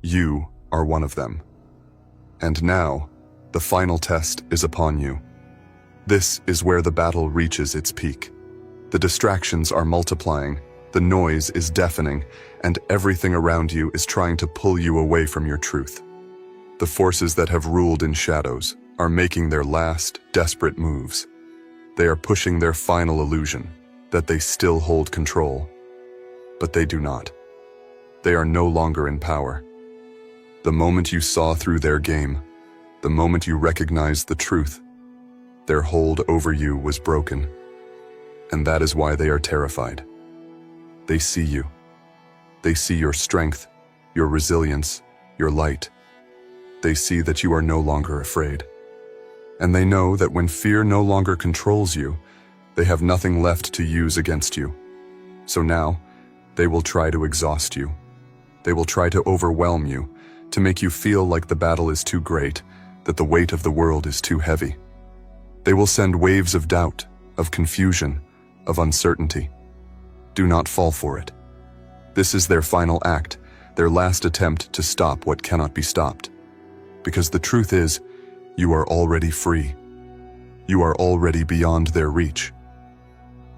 You are one of them. And now, the final test is upon you. This is where the battle reaches its peak. The distractions are multiplying, the noise is deafening, and everything around you is trying to pull you away from your truth. The forces that have ruled in shadows are making their last, desperate moves. They are pushing their final illusion, that they still hold control. But they do not. They are no longer in power. The moment you saw through their game, the moment you recognized the truth, their hold over you was broken. And that is why they are terrified. They see you. They see your strength, your resilience, your light. They see that you are no longer afraid. And they know that when fear no longer controls you, they have nothing left to use against you. So now, they will try to exhaust you. They will try to overwhelm you, to make you feel like the battle is too great, that the weight of the world is too heavy. They will send waves of doubt, of confusion, of uncertainty. Do not fall for it. This is their final act, their last attempt to stop what cannot be stopped. Because the truth is, you are already free. You are already beyond their reach.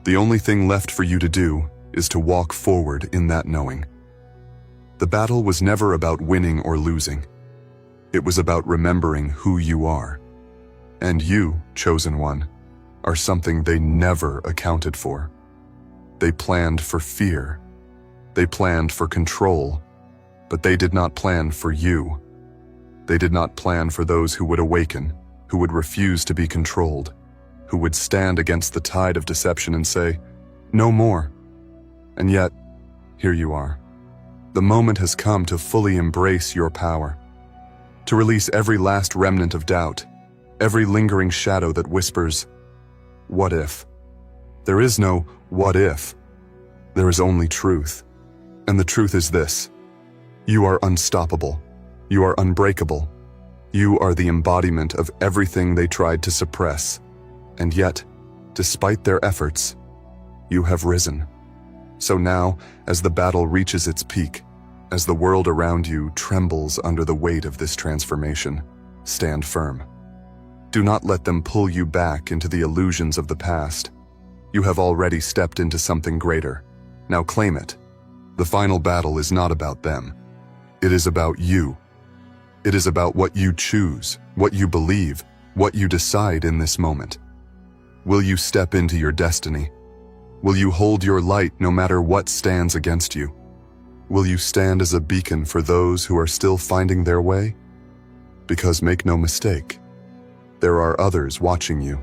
The only thing left for you to do is to walk forward in that knowing. The battle was never about winning or losing. It was about remembering who you are. And you, chosen one, are something they never accounted for. They planned for fear. They planned for control, but they did not plan for you. They did not plan for those who would awaken, who would refuse to be controlled, who would stand against the tide of deception and say, "No more." And yet, here you are. The moment has come to fully embrace your power, to release every last remnant of doubt, every lingering shadow that whispers, "What if?" There is no "what if." There is only truth. And the truth is this: you are unstoppable. You are unbreakable. You are the embodiment of everything they tried to suppress. And yet, despite their efforts, you have risen. So now, as the battle reaches its peak, as the world around you trembles under the weight of this transformation, stand firm. Do not let them pull you back into the illusions of the past. You have already stepped into something greater. Now claim it. The final battle is not about them. It is about you. It is about what you choose, what you believe, what you decide in this moment. Will you step into your destiny? Will you hold your light no matter what stands against you? Will you stand as a beacon for those who are still finding their way? Because make no mistake, there are others watching you.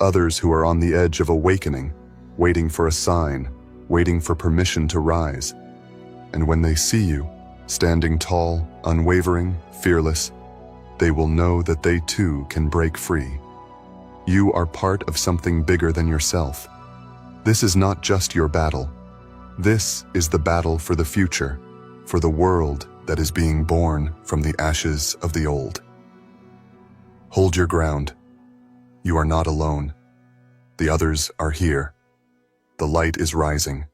Others who are on the edge of awakening, waiting for a sign, waiting for permission to rise. And when they see you, standing tall, unwavering, fearless, they will know that they too can break free. You are part of something bigger than yourself. This is not just your battle. This is the battle for the future, for the world that is being born from the ashes of the old. Hold your ground. You are not alone. The others are here. The light is rising.